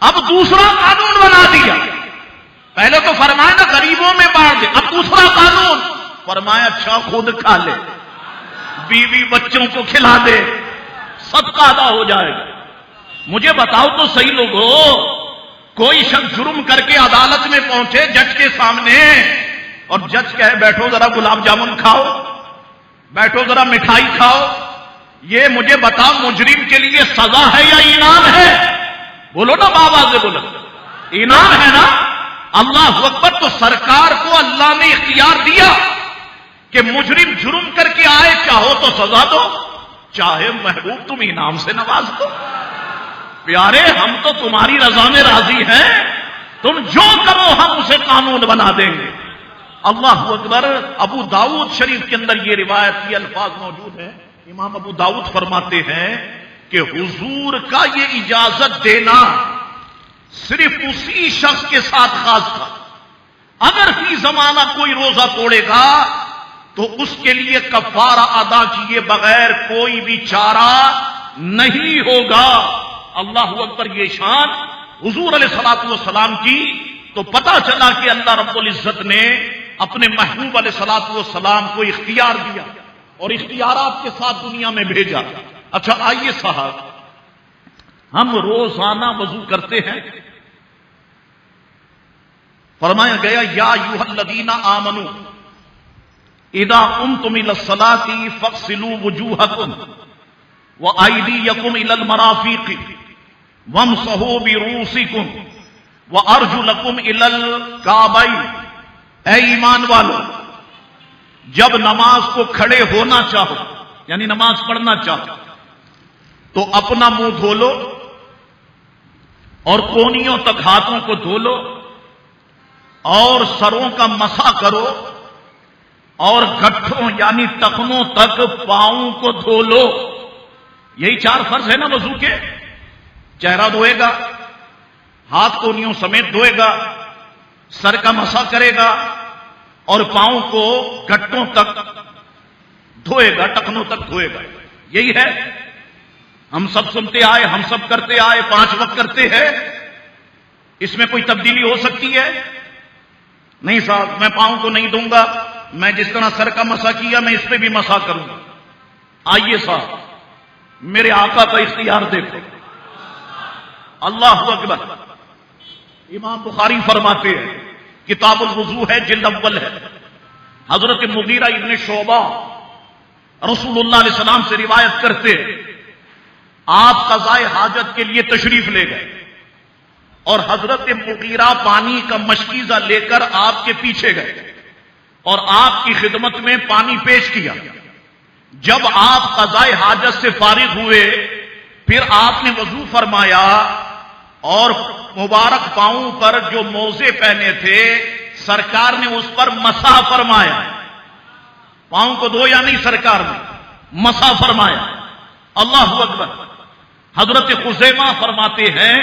اب دوسرا قانون بنا دیا۔ پہلے تو فرمایا نا غریبوں میں بانٹ دے، اب دوسرا قانون فرمایا اچھا خود کھا لے، بیوی بچوں کو کھلا دے، صدقہ ادا ہو جائے گا۔ مجھے بتاؤ تو صحیح لوگوں، کوئی شخص جرم کر کے عدالت میں پہنچے جج کے سامنے، اور جج کہے بیٹھو ذرا گلاب جامن کھاؤ، بیٹھو ذرا مٹھائی کھاؤ، یہ مجھے بتاؤ مجرم کے لیے سزا ہے یا انعام ہے؟ بولو نا بابا سے بولو، انعام ہے نا؟ اللہ اکبر۔ تو سرکار کو اللہ نے اختیار دیا کہ مجرم جرم کر کے آئے، چاہو تو سزا دو، چاہے محبوب تم انعام سے نواز دو۔ پیارے ہم تو تمہاری رضا میں راضی ہیں، تم جو کرو ہم اسے قانون بنا دیں گے۔ اللہ اکبر۔ ابو داؤد شریف کے اندر یہ روایت یہ الفاظ موجود ہیں، امام ابو داؤد فرماتے ہیں کہ حضور کا یہ اجازت دینا صرف اسی شخص کے ساتھ خاص تھا، اگر فی زمانہ کوئی روزہ توڑے گا تو اس کے لیے کفارہ ادا کیے بغیر کوئی بھی چارہ نہیں ہوگا۔ اللہ اکبر۔ یہ شان حضور علیہ الصلوۃ والسلام کی، تو پتہ چلا کہ اللہ رب العزت نے اپنے محبوب علیہ الصلوۃ والسلام کو اختیار دیا اور اختیارات کے ساتھ دنیا میں بھیجا۔ اچھا آئیے صاحب، ہم روزانہ وضو کرتے ہیں، فرمایا گیا یا ایھا الذین آمنوا اذا قمتم الى الصلاة فاغسلوا وجوہکم وایدیکم الى المرافق وامسحوا برؤوسکم وارجلکم الى الکعبین۔ اے ایمان والو، جب نماز کو کھڑے ہونا چاہو یعنی نماز پڑھنا چاہو تو اپنا منہ دھو لو اور کونیوں تک ہاتھوں کو دھو لو اور سروں کا مسح کرو اور گٹھوں یعنی ٹخنوں تک پاؤں کو دھو لو۔ یہی چار فرض ہے نا وضو کے۔ چہرہ دھوئے گا، ہاتھ کونیوں سمیت دھوئے گا، سر کا مسح کرے گا اور پاؤں کو گٹھوں تک دھوئے گا، ٹخنوں تک دھوئے گا۔ یہی ہے، ہم سب سنتے آئے، ہم سب کرتے آئے، 5 وقت کرتے ہیں۔ اس میں کوئی تبدیلی ہو سکتی ہے؟ نہیں صاحب، میں پاؤں کو نہیں دوں گا، میں جس طرح سر کا مسح کیا میں اس پہ بھی مسح کروں گا۔ آئیے صاحب، میرے آقا کا اختیار دیکھو۔ اللہ اکبر۔ امام بخاری فرماتے ہیں، کتاب الوضو ہے، جلد اول ہے، حضرت مغیرہ ابن شعبہ رسول اللہ علیہ السلام سے روایت کرتے، آپ قضائے حاجت کے لیے تشریف لے گئے اور حضرت مغیرہ پانی کا مشکیزہ لے کر آپ کے پیچھے گئے اور آپ کی خدمت میں پانی پیش کیا۔ جب آپ قضائے حاجت سے فارغ ہوئے پھر آپ نے وضو فرمایا اور مبارک پاؤں پر جو موزے پہنے تھے سرکار نے اس پر مسح فرمایا۔ پاؤں کو دھویا نہیں، سرکار نے مسح فرمایا۔ اللہ اکبر۔ حضرت خزیمہ فرماتے ہیں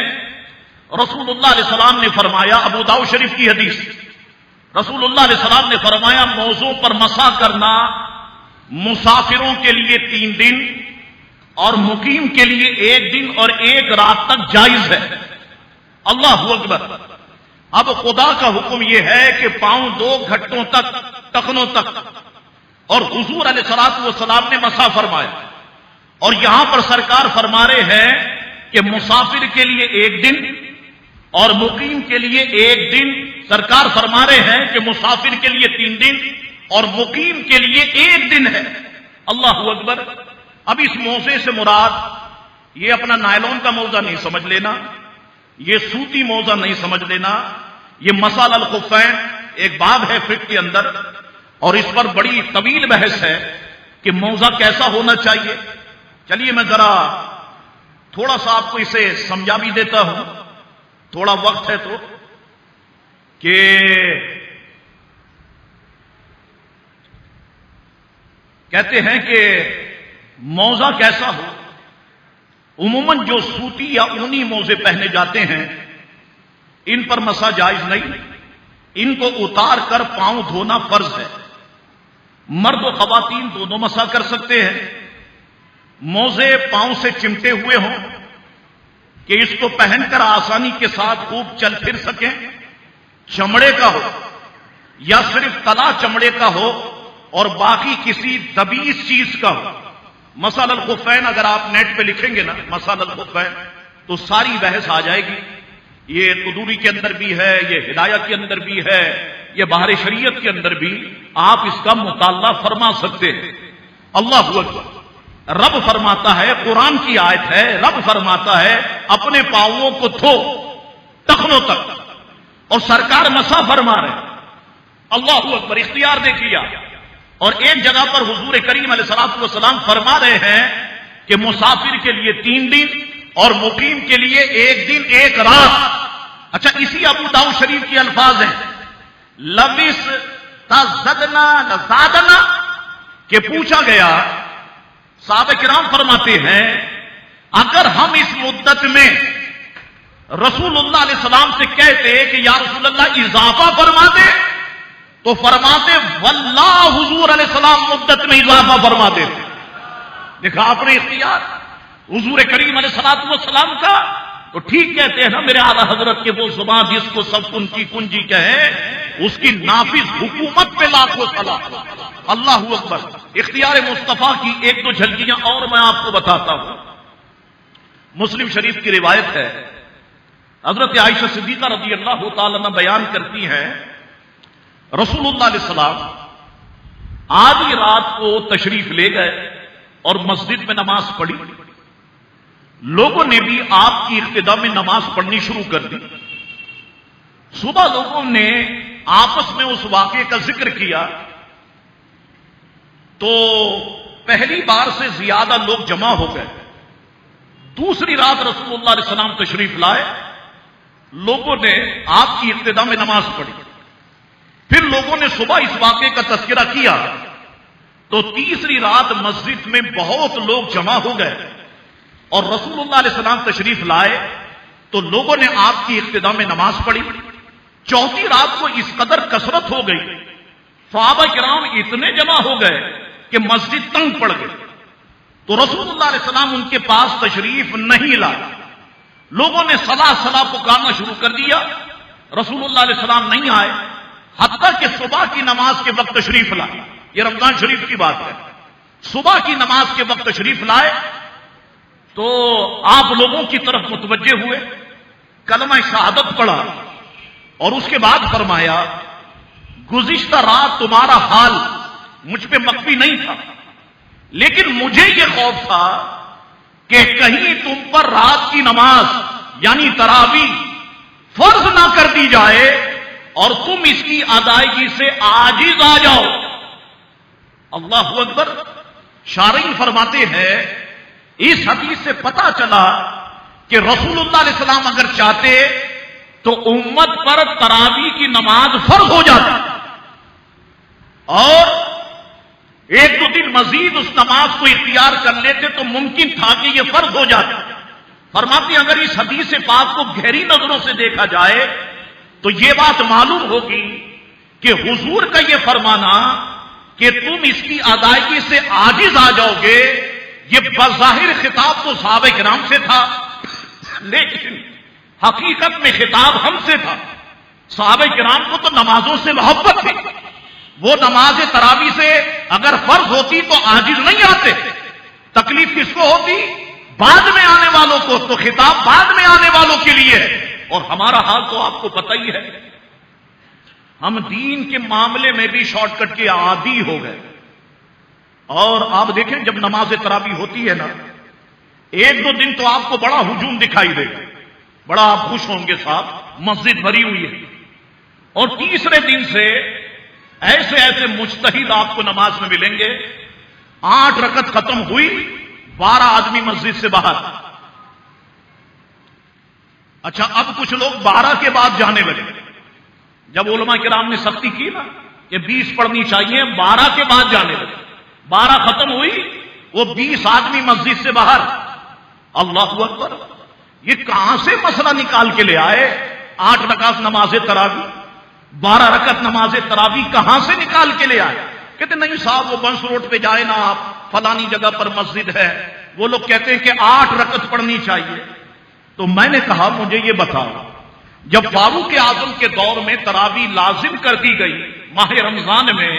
رسول اللہ علیہ السلام نے فرمایا، ابو داؤد شریف کی حدیث، رسول اللہ علیہ السلام نے فرمایا موضوع پر مسح کرنا مسافروں کے لیے 3 دن اور مقیم کے لیے 1 دن اور 1 رات تک جائز ہے۔ اللہ اکبر۔ اب خدا کا حکم یہ ہے کہ پاؤں 2 گھٹوں تک، ٹخنوں تک، اور حضور علیہ الصلوۃ والسلام نے مسح فرمایا، اور یہاں پر سرکار فرما رہے ہیں کہ مسافر کے لیے 1 دن اور مقیم کے لیے 1 دن۔ سرکار فرما رہے ہیں کہ مسافر کے لیے 3 دن اور مقیم کے لیے 1 دن ہے۔ اللہ اکبر۔ اب اس موزے سے مراد یہ اپنا نائلون کا موزہ نہیں سمجھ لینا، یہ سوتی موزہ نہیں سمجھ لینا، یہ مسح الخفین ایک باب ہے فقہ کے اندر اور اس پر بڑی طویل بحث ہے کہ موزہ کیسا ہونا چاہیے۔ چلیے میں ذرا تھوڑا سا آپ کو اسے سمجھا بھی دیتا ہوں، تھوڑا وقت ہے تو، کہ کہتے ہیں کہ موزہ کیسا ہو۔ عموماً جو سوتی یا اونی موزے پہنے جاتے ہیں ان پر مسح جائز نہیں، ان کو اتار کر پاؤں دھونا فرض ہے۔ مرد و خواتین دونوں مسح کر سکتے ہیں۔ موزے پاؤں سے چمٹے ہوئے ہوں کہ اس کو پہن کر آسانی کے ساتھ خوب چل پھر سکیں، چمڑے کا ہو یا صرف تلا چمڑے کا ہو اور باقی کسی دبیس چیز کا ہو۔ مسح الخفین اگر آپ نیٹ پہ لکھیں گے نا مسح الخفین تو ساری بحث آ جائے گی۔ یہ قدوری کے اندر بھی ہے، یہ ہدایہ کے اندر بھی ہے، یہ بہار شریعت کے اندر بھی آپ اس کا مطالعہ فرما سکتے ہیں۔ اللہ اکبر۔ رب فرماتا ہے، قرآن کی آیت ہے، رب فرماتا ہے اپنے پاؤں کو دھو ٹخنوں تک، اور سرکار مسح فرما رہے ہیں۔ اللہ اکبر، اختیار دے کیا۔ اور ایک جگہ پر حضور کریم علیہ الصلوۃ والسلام فرما رہے ہیں کہ مسافر کے لیے 3 دن اور مقیم کے لیے 1 دن 1 رات۔ اچھا، اسی ابو داؤد شریف کے الفاظ ہیں، لبس تزدنا لزادنا، کہ پوچھا گیا، صحابہ کرام فرماتے ہیں اگر ہم اس مدت میں رسول اللہ علیہ السلام سے کہتے کہ یا رسول اللہ اضافہ فرما دے تو فرماتے واللہ حضور علیہ السلام مدت میں اضافہ فرما دیتے۔ دیکھا آپ نے اختیار حضور کریم علیہ السلام کا، تو ٹھیک کہتے ہیں نا میرے اعلیٰ حضرت کے وہ زبان جس کو سب کنجی کہے، اس کی نافذ حکومت پہ لاکھوں سلام۔ اللہ اکبر۔ اختیار مصطفیٰ کی 1-2 جھلکیاں اور میں آپ کو بتاتا ہوں۔ مسلم شریف کی روایت ہے، حضرت عائشہ صدیقہ رضی اللہ تعالی عنہ بیان کرتی ہیں رسول اللہ علیہ السلام آدھی رات کو تشریف لے گئے اور مسجد میں نماز پڑھی۔ لوگوں نے بھی آپ کی ابتدا میں نماز پڑھنی شروع کر دی۔ صبح لوگوں نے آپس میں اس واقعے کا ذکر کیا تو پہلی بار سے زیادہ لوگ جمع ہو گئے۔ دوسری رات رسول اللہ علیہ السلام تشریف لائے، لوگوں نے آپ کی ابتدا میں نماز پڑھی، پھر لوگوں نے صبح اس واقعے کا تذکرہ کیا تو تیسری رات مسجد میں بہت لوگ جمع ہو گئے اور رسول اللہ علیہ السلام تشریف لائے تو لوگوں نے آپ کی ابتدا میں نماز پڑھی۔ چوتھی رات کو اس قدر کثرت ہو گئی، صحابہ کرام اتنے جمع ہو گئے کہ مسجد تنگ پڑ گئی، تو رسول اللہ علیہ السلام ان کے پاس تشریف نہیں لائے۔ لوگوں نے صلا پکارنا شروع کر دیا، رسول اللہ علیہ السلام نہیں آئے، حتیٰ کہ صبح کی نماز کے وقت تشریف لائے۔ یہ رمضان شریف کی بات ہے، صبح کی نماز کے وقت تشریف لائے تو آپ لوگوں کی طرف متوجہ ہوئے، کلمہ شہادت پڑھا اور اس کے بعد فرمایا گزشتہ رات تمہارا حال مجھ پہ مخفی نہیں تھا، لیکن مجھے یہ خوف تھا کہ کہیں تم پر رات کی نماز یعنی تراویح فرض نہ کر دی جائے اور تم اس کی ادائیگی سے عاجز آ جاؤ۔ اللہ اکبر۔ شارعین فرماتے ہیں اس حدیث سے پتہ چلا کہ رسول اللہ علیہ السلام اگر چاہتے تو امت پر تراویح کی نماز فرض ہو جاتی اور 1-2 دن مزید اس نماز کو اختیار کر لیتے تو ممکن تھا کہ یہ فرض ہو جاتا۔ فرماتے ہیں اگر اس حدیث پاک کو گہری نظروں سے دیکھا جائے تو یہ بات معلوم ہوگی کہ حضور کا یہ فرمانا کہ تم اس کی ادائیگی سے عاجز آ جاؤ گے، یہ بظاہر خطاب تو صحابہ کرام سے تھا، لیکن حقیقت میں خطاب ہم سے تھا۔ صحابہ کرام کو تو نمازوں سے محبت تھی، وہ نماز تراویح سے اگر فرض ہوتی تو عاجز نہیں آتے۔ تکلیف کس کو ہوتی؟ بعد میں آنے والوں کو، تو خطاب بعد میں آنے والوں کے لیے ہے۔ اور ہمارا حال تو آپ کو پتہ ہی ہے، ہم دین کے معاملے میں بھی شارٹ کٹ کے عادی ہو گئے۔ اور آپ دیکھیں جب نماز تراویح ہوتی ہے نا، 1-2 دن تو آپ کو بڑا ہجوم دکھائی دے گا، بڑا آپ خوش ہوں گے، صاحب مسجد بھری ہوئی ہے، اور تیسرے دن سے ایسے مجتہد آپ کو نماز میں ملیں گے۔ 8 رکعت ختم ہوئی، 12 آدمی مسجد سے باہر۔ اچھا، اب کچھ لوگ 12 کے بعد جانے لگے۔ جب علماء کرام نے سختی کی نا کہ 20 پڑھنی چاہیے، 12 کے بعد جانے لگے۔ 12 ختم ہوئی، وہ 20 آدمی مسجد سے باہر۔ اللہ اکبر، یہ کہاں سے مسئلہ نکال کے لے آئے 8 رکعت نماز تراویح؟ 12 رکعت نماز تراویح کہاں سے نکال کے لے آئے؟ کہتے نہیں صاحب وہ بنس روڈ پہ جائے نا آپ، فلانی جگہ پر مسجد ہے، وہ لوگ کہتے ہیں کہ 8 رکعت پڑھنی چاہیے۔ تو میں نے کہا مجھے یہ بتاؤ، جب فاروق اعظم کے دور میں تراویح لازم کر دی گئی ماہ رمضان میں،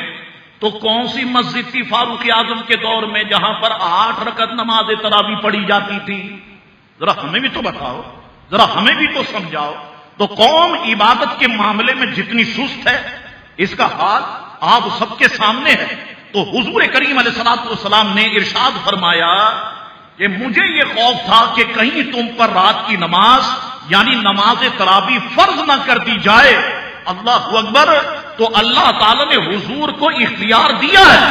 تو کون سی مسجد تھی فاروق اعظم کے دور میں جہاں پر 8 رکعت نماز تراویح پڑھی جاتی تھی؟ ذرا ہمیں بھی تو بتاؤ، ذرا ہمیں بھی تو سمجھاؤ۔ تو قوم عبادت کے معاملے میں جتنی سست ہے، اس کا حال آپ سب کے سامنے ہے۔ تو حضور کریم علیہ الصلوۃ والسلام نے ارشاد فرمایا کہ مجھے یہ خوف تھا کہ کہیں تم پر رات کی نماز یعنی نماز تراویح فرض نہ کر دی جائے۔ اللہ اکبر! تو اللہ تعالی نے حضور کو اختیار دیا ہے،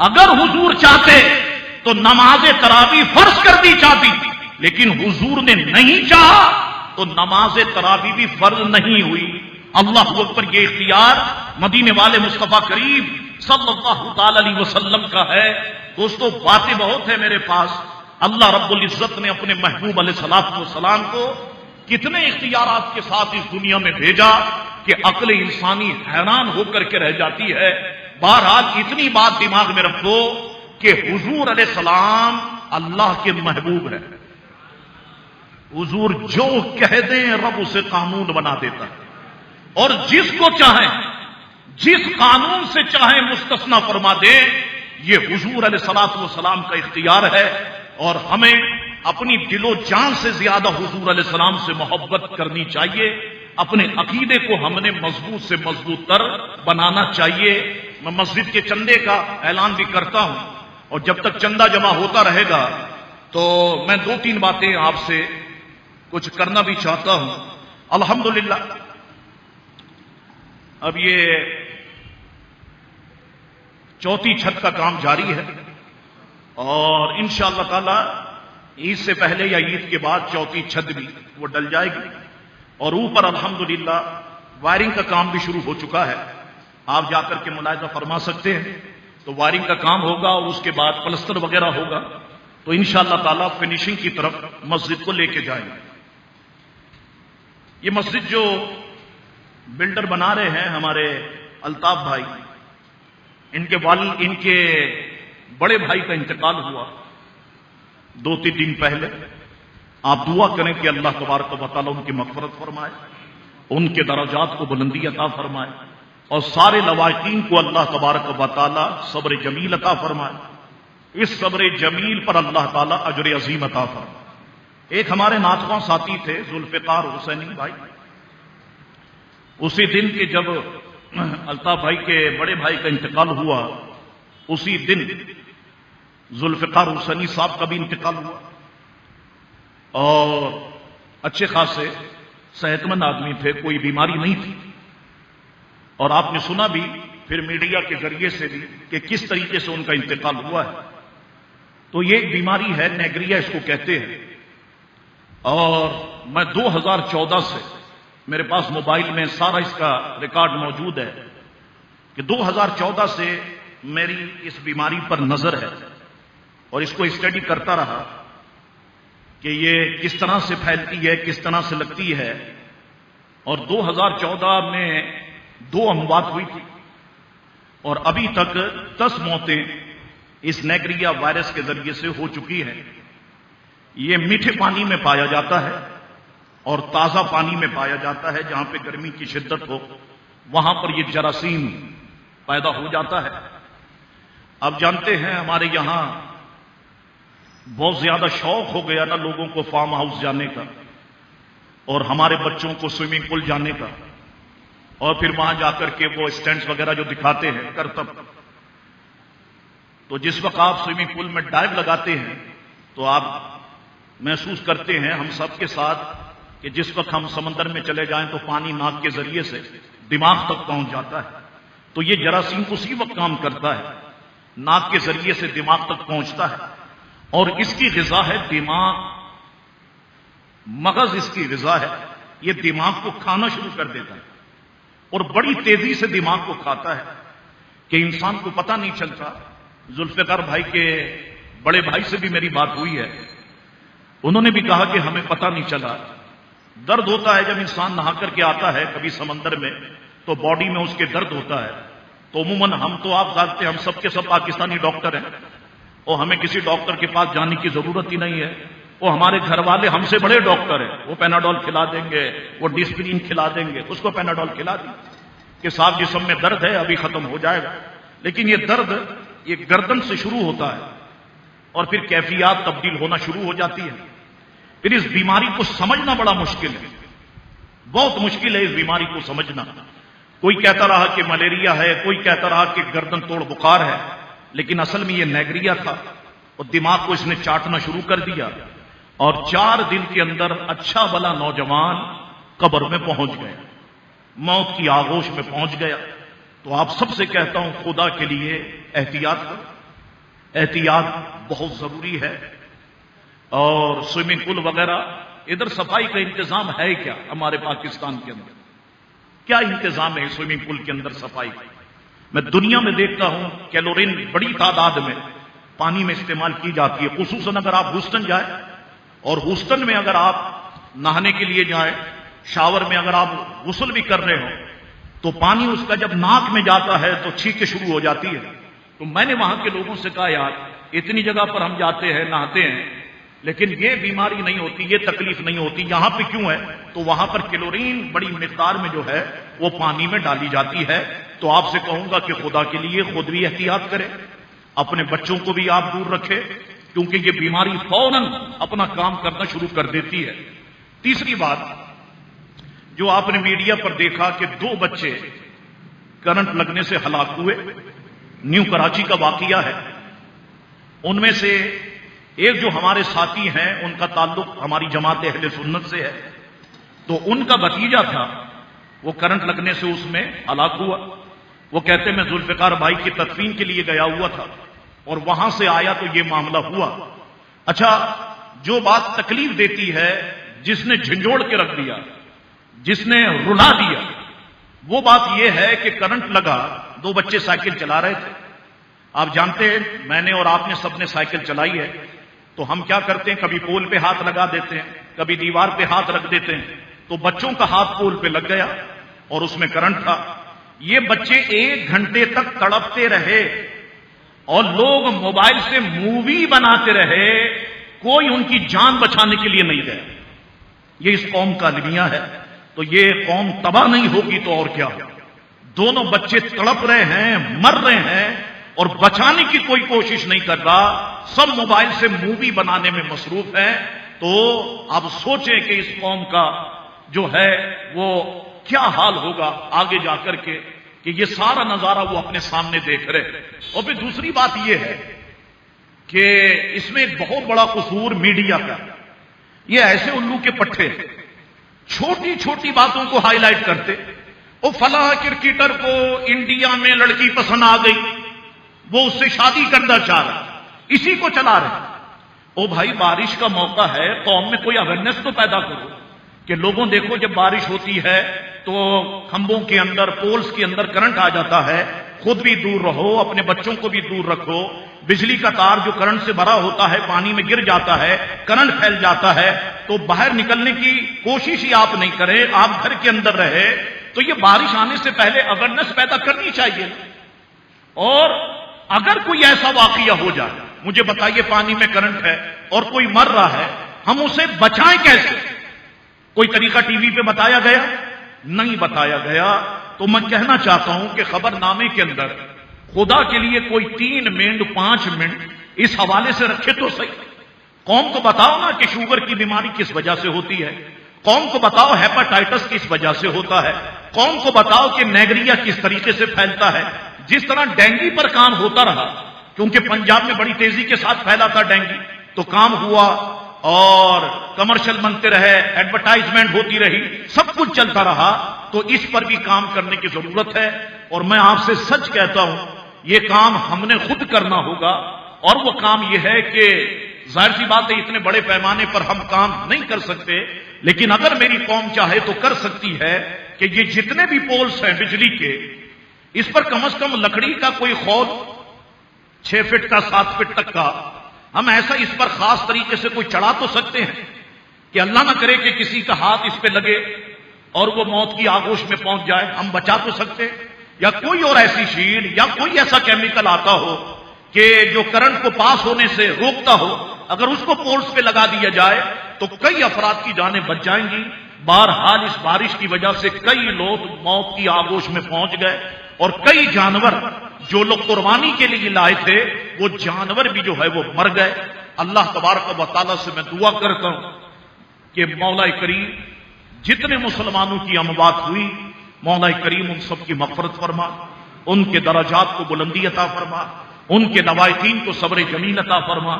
اگر حضور چاہتے تو نماز تراویح فرض کر دی جاتی، لیکن حضور نے نہیں چاہا تو نماز تراویح بھی فرض نہیں ہوئی۔ اللہ اکبر! یہ اختیار مدینے والے مصطفیٰ کریم صلی اللہ تعالی علیہ وسلم کا ہے۔ دوستو باتیں بہت ہیں میرے پاس۔ اللہ رب العزت نے اپنے محبوب علیہ الصلوۃ والسلام کو کتنے اختیارات کے ساتھ اس دنیا میں بھیجا کہ عقل انسانی حیران ہو کر کے رہ جاتی ہے۔ بہرحال اتنی بات دماغ میں رکھو کہ حضور علیہ السلام اللہ کے محبوب ہیں۔ حضور جو کہہ دیں رب اسے قانون بنا دیتا ہے، اور جس کو چاہیں جس قانون سے چاہیں مستثنا فرما دے۔ یہ حضور علیہ الصلوۃ والسلام کا اختیار ہے، اور ہمیں اپنی دل و جان سے زیادہ حضور علیہ السلام سے محبت کرنی چاہیے۔ اپنے عقیدے کو ہم نے مضبوط سے مضبوط تر بنانا چاہیے۔ میں مسجد کے چندے کا اعلان بھی کرتا ہوں، اور جب تک چندہ جمع ہوتا رہے گا تو میں 2-3 باتیں آپ سے کچھ کرنا بھی چاہتا ہوں۔ الحمدللہ اب یہ 4تھی چھت کا کام جاری ہے، اور انشاءاللہ تعالی عید سے پہلے یا عید کے بعد 4تھی چھت بھی وہ ڈل جائے گی، اور اوپر الحمدللہ وائرنگ کا کام بھی شروع ہو چکا ہے۔ آپ جا کر کے ملاحظہ فرما سکتے ہیں۔ تو وائرنگ کا کام ہوگا، اور اس کے بعد پلستر وغیرہ ہوگا، تو انشاءاللہ تعالی فنیشنگ کی طرف مسجد کو لے کے جائیں گے۔ یہ مسجد جو بلڈر بنا رہے ہیں ہمارے الطاف بھائی، ان کے بڑے بھائی کا انتقال ہوا 2-3 دن پہلے۔ آپ دعا کریں کہ اللہ تبارک و تعالی ان کی مغفرت فرمائے، ان کے درجات کو بلندی عطا فرمائے، اور سارے لواحقین کو اللہ تبارک و تعالی صبر جمیل عطا فرمائے۔ اس صبر جمیل پر اللہ تعالی اجر عظیم عطا فرمائے۔ ایک ہمارے نعت خواں ساتھی تھے ذوالفقار حسینی بھائی، اسی دن کے جب الطاف بھائی کے بڑے بھائی کا انتقال ہوا، اسی دن ذوالفقار حسینی صاحب کا بھی انتقال ہوا، اور اچھے خاصے صحت مند آدمی تھے، کوئی بیماری نہیں تھی۔ اور آپ نے سنا بھی پھر میڈیا کے ذریعے سے بھی کہ کس طریقے سے ان کا انتقال ہوا ہے۔ تو یہ ایک بیماری ہے، نیگریا اس کو کہتے ہیں، اور میں 2014 سے میرے پاس موبائل میں سارا اس کا ریکارڈ موجود ہے کہ 2014 سے میری اس بیماری پر نظر ہے، اور اس کو اسٹڈی کرتا رہا کہ یہ کس طرح سے پھیلتی ہے، کس طرح سے لگتی ہے۔ اور 2014 میں 2 اموات ہوئی تھی، اور ابھی تک 10 موتیں اس نیگریا وائرس کے ذریعے سے ہو چکی ہیں۔ یہ میٹھے پانی میں پایا جاتا ہے اور تازہ پانی میں پایا جاتا ہے، جہاں پہ گرمی کی شدت ہو وہاں پر یہ جراثیم پیدا ہو جاتا ہے۔ اب جانتے ہیں ہمارے یہاں بہت زیادہ شوق ہو گیا نا لوگوں کو فارم ہاؤس جانے کا، اور ہمارے بچوں کو سوئمنگ پول جانے کا، اور پھر وہاں جا کر کے وہ اسٹینڈز وغیرہ جو دکھاتے ہیں کرتب۔ تو جس وقت آپ سوئمنگ پول میں ڈائیو لگاتے ہیں تو آپ محسوس کرتے ہیں ہم سب کے ساتھ کہ جس وقت ہم سمندر میں چلے جائیں تو پانی ناک کے ذریعے سے دماغ تک پہنچ جاتا ہے۔ تو یہ جراثیم اسی وقت کام کرتا ہے، ناک کے ذریعے سے دماغ تک پہنچتا ہے، اور اس کی غذا ہے دماغ، مغز اس کی غذا ہے۔ یہ دماغ کو کھانا شروع کر دیتا ہے، اور بڑی تیزی سے دماغ کو کھاتا ہے کہ انسان کو پتہ نہیں چلتا۔ ذوالفقار بھائی کے بڑے بھائی سے بھی میری بات ہوئی ہے، انہوں نے بھی کہا کہ ہمیں پتہ نہیں چلا۔ درد ہوتا ہے جب انسان نہا کر کے آتا ہے کبھی سمندر میں تو باڈی میں اس کے درد ہوتا ہے. تو عموماً ہم تو آپ جانتے ہیں ہم سب کے سب پاکستانی ڈاکٹر ہیں اور ہمیں کسی ڈاکٹر کے پاس جانے کی ضرورت ہی نہیں ہے. وہ ہمارے گھر والے ہم سے بڑے ڈاکٹر ہیں, وہ پیناڈول کھلا دیں گے, وہ ڈسپرین کھلا دیں گے, اس کو پیناڈول کھلا دیں کہ صاحب جسم میں درد ہے ابھی ختم ہو جائے گا. لیکن یہ درد یہ گردن سے شروع ہوتا ہے اور پھر کیفیات تبدیل ہونا شروع ہو جاتی ہے. پھر اس بیماری کو سمجھنا بڑا مشکل ہے, بہت مشکل ہے اس بیماری کو سمجھنا. کوئی کہتا رہا کہ ملیریا ہے, کوئی کہتا رہا کہ گردن توڑ بخار ہے, لیکن اصل میں یہ نیگریا تھا اور دماغ کو اس نے چاٹنا شروع کر دیا اور 4 دن کے اندر اچھا بھلا نوجوان قبر میں پہنچ گیا, موت کی آغوش میں پہنچ گیا. تو آپ سب سے کہتا ہوں خدا کے لیے احتیاط کرو, احتیاط بہت ضروری ہے. اور سوئمنگ پول وغیرہ ادھر صفائی کا انتظام ہے کیا؟ ہمارے پاکستان کے اندر کیا انتظام ہے سوئمنگ پول کے اندر صفائی کا؟ میں دنیا میں دیکھتا ہوں کیلورین بڑی تعداد میں پانی میں استعمال کی جاتی ہے. خصوصاً اگر آپ ہوسٹن جائیں اور ہوسٹن میں اگر آپ نہانے کے لیے جائیں, شاور میں اگر آپ غسل بھی کر رہے ہو تو پانی اس کا جب ناک میں جاتا ہے تو چھینکیں شروع ہو جاتی ہے. تو میں نے وہاں کے لوگوں سے کہا یار اتنی جگہ پر ہم جاتے ہیں نہاتے ہیں لیکن یہ بیماری نہیں ہوتی, یہ تکلیف نہیں ہوتی, یہاں پہ کیوں ہے؟ تو وہاں پر کیلورین بڑی مقدار میں جو ہے وہ پانی میں ڈالی جاتی ہے. تو آپ سے کہوں گا کہ خدا کے لیے خود بھی احتیاط کریں, اپنے بچوں کو بھی آپ دور رکھیں کیونکہ یہ بیماری فوراً اپنا کام کرنا شروع کر دیتی ہے. تیسری بات جو آپ نے میڈیا پر دیکھا کہ 2 بچے کرنٹ لگنے سے ہلاک ہوئے, نیو کراچی کا واقعہ ہے. ان میں سے ایک جو ہمارے ساتھی ہیں ان کا تعلق ہماری جماعت اہل سنت سے ہے, تو ان کا بھتیجا تھا وہ کرنٹ لگنے سے اس میں ہلاک ہوا. وہ کہتے میں ذوالفقار بھائی کی تدفین کے لیے گیا ہوا تھا اور وہاں سے آیا تو یہ معاملہ ہوا. اچھا جو بات تکلیف دیتی ہے, جس نے جھنجھوڑ کے رکھ دیا, جس نے رلا دیا, وہ بات یہ ہے کہ کرنٹ لگا, 2 بچے سائیکل چلا رہے تھے. آپ جانتے ہیں میں نے اور آپ نے سب نے سائیکل چلائی ہے, تو ہم کیا کرتے ہیں کبھی پول پہ ہاتھ لگا دیتے ہیں, کبھی دیوار پہ ہاتھ رکھ دیتے ہیں. تو بچوں کا ہاتھ پول پہ لگ گیا اور اس میں کرنٹ تھا. یہ بچے 1 گھنٹے تک تڑپتے رہے اور لوگ موبائل سے مووی بناتے رہے, کوئی ان کی جان بچانے کے لیے نہیں گیا. یہ اس قوم کا المیہ ہے. تو یہ قوم تباہ نہیں ہوگی تو اور کیا ہوگا. دونوں بچے تڑپ رہے ہیں, مر رہے ہیں اور بچانے کی کوئی کوشش نہیں کر رہا, سب موبائل سے مووی بنانے میں مصروف ہیں. تو آپ سوچیں کہ اس قوم کا جو ہے وہ کیا حال ہوگا آگے جا کر کے, کہ یہ سارا نظارہ وہ اپنے سامنے دیکھ رہے. اور پھر دوسری بات یہ ہے کہ اس میں ایک بہت بڑا قصور میڈیا کا. یہ ایسے الو کے پٹھے چھوٹی چھوٹی باتوں کو ہائی لائٹ کرتے, وہ فلاں کرکٹر کو انڈیا میں لڑکی پسند آ گئی, وہ اس سے شادی کرنا چاہ رہا, اسی کو چلا رہے. او بھائی بارش کا موقع ہے, قوم میں کوئی اویئرنیس تو پیدا کرو کہ لوگوں دیکھو جب بارش ہوتی ہے تو کھمبوں کے اندر پولز کے اندر کرنٹ آ جاتا ہے, خود بھی دور رہو, اپنے بچوں کو بھی دور رکھو. بجلی کا تار جو کرنٹ سے بھرا ہوتا ہے پانی میں گر جاتا ہے, کرنٹ پھیل جاتا ہے, تو باہر نکلنے کی کوشش ہی آپ نہیں کریں, آپ گھر کے اندر رہے. تو یہ بارش آنے سے پہلے اویئرنیس پیدا کرنی چاہیے. اور اگر کوئی ایسا واقعہ ہو جائے, مجھے بتائیے پانی میں کرنٹ ہے اور کوئی مر رہا ہے, ہم اسے بچائیں کیسے؟ کوئی طریقہ ٹی وی پہ بتایا گیا؟ نہیں بتایا گیا. تو میں کہنا چاہتا ہوں کہ خبر نامے کے اندر خدا کے لیے کوئی 3 منٹ 5 منٹ اس حوالے سے رکھے تو صحیح. قوم کو بتاؤ نا کہ شوگر کی بیماری کس وجہ سے ہوتی ہے, قوم کو بتاؤ ہیپاٹائٹس کس وجہ سے ہوتا ہے, قوم کو بتاؤ کہ نیگریا کس طریقے سے پھیلتا ہے. جس طرح ڈینگی پر کام ہوتا رہا, کیونکہ پنجاب میں بڑی تیزی کے ساتھ پھیلا تھا ڈینگی, تو کام ہوا اور کمرشل بنتے رہے, ایڈورٹائزمنٹ ہوتی رہی, سب کچھ چلتا رہا. تو اس پر بھی کام کرنے کی ضرورت ہے. اور میں آپ سے سچ کہتا ہوں یہ کام ہم نے خود کرنا ہوگا. اور وہ کام یہ ہے کہ ظاہر سی بات ہے اتنے بڑے پیمانے پر ہم کام نہیں کر سکتے, لیکن اگر میری قوم چاہے تو کر سکتی ہے کہ یہ جتنے بھی پولز ہیں بجلی کے, اس پر کم از کم لکڑی کا کوئی خود 6 فٹ کا 7 فٹ تک کا ہم ایسا اس پر خاص طریقے سے کوئی چڑھا تو سکتے ہیں کہ اللہ نہ کرے کہ کسی کا ہاتھ اس پہ لگے اور وہ موت کی آغوش میں پہنچ جائے، ہم بچا تو سکتے؟ یا کوئی اور ایسی شیلڈ یا کوئی ایسا کیمیکل آتا ہو کہ جو کرنٹ کو پاس ہونے سے روکتا ہو، اگر اس کو پولس پہ لگا دیا جائے تو کئی افراد کی جانیں بچ جائیں گی۔ بہرحال اس بارش کی وجہ سے کئی لوگ موت کی آغوش میں پہنچ گئے، اور کئی جانور جو لوگ قربانی کے لیے لائے تھے وہ جانور بھی جو ہے وہ مر گئے۔ اللہ تبارک و تعالیٰ سے میں دعا کرتا ہوں کہ مولا کریم جتنے مسلمانوں کی اموات ہوئی، مولا کریم ان سب کی مغفرت فرما، ان کے درجات کو بلندی عطا فرما، ان کے لوائقین کو صبر جمیل عطا فرما،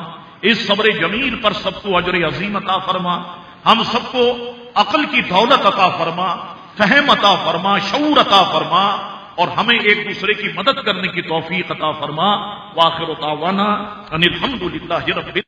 اس صبر جمیل پر سب کو اجر عظیم عطا فرما، ہم سب کو عقل کی دولت عطا فرما، فہم عطا فرما، شعور عطا فرما، اور ہمیں ایک دوسرے کی مدد کرنے کی توفیق عطا فرما۔ وآخر دعوانا ان الحمد للہ رب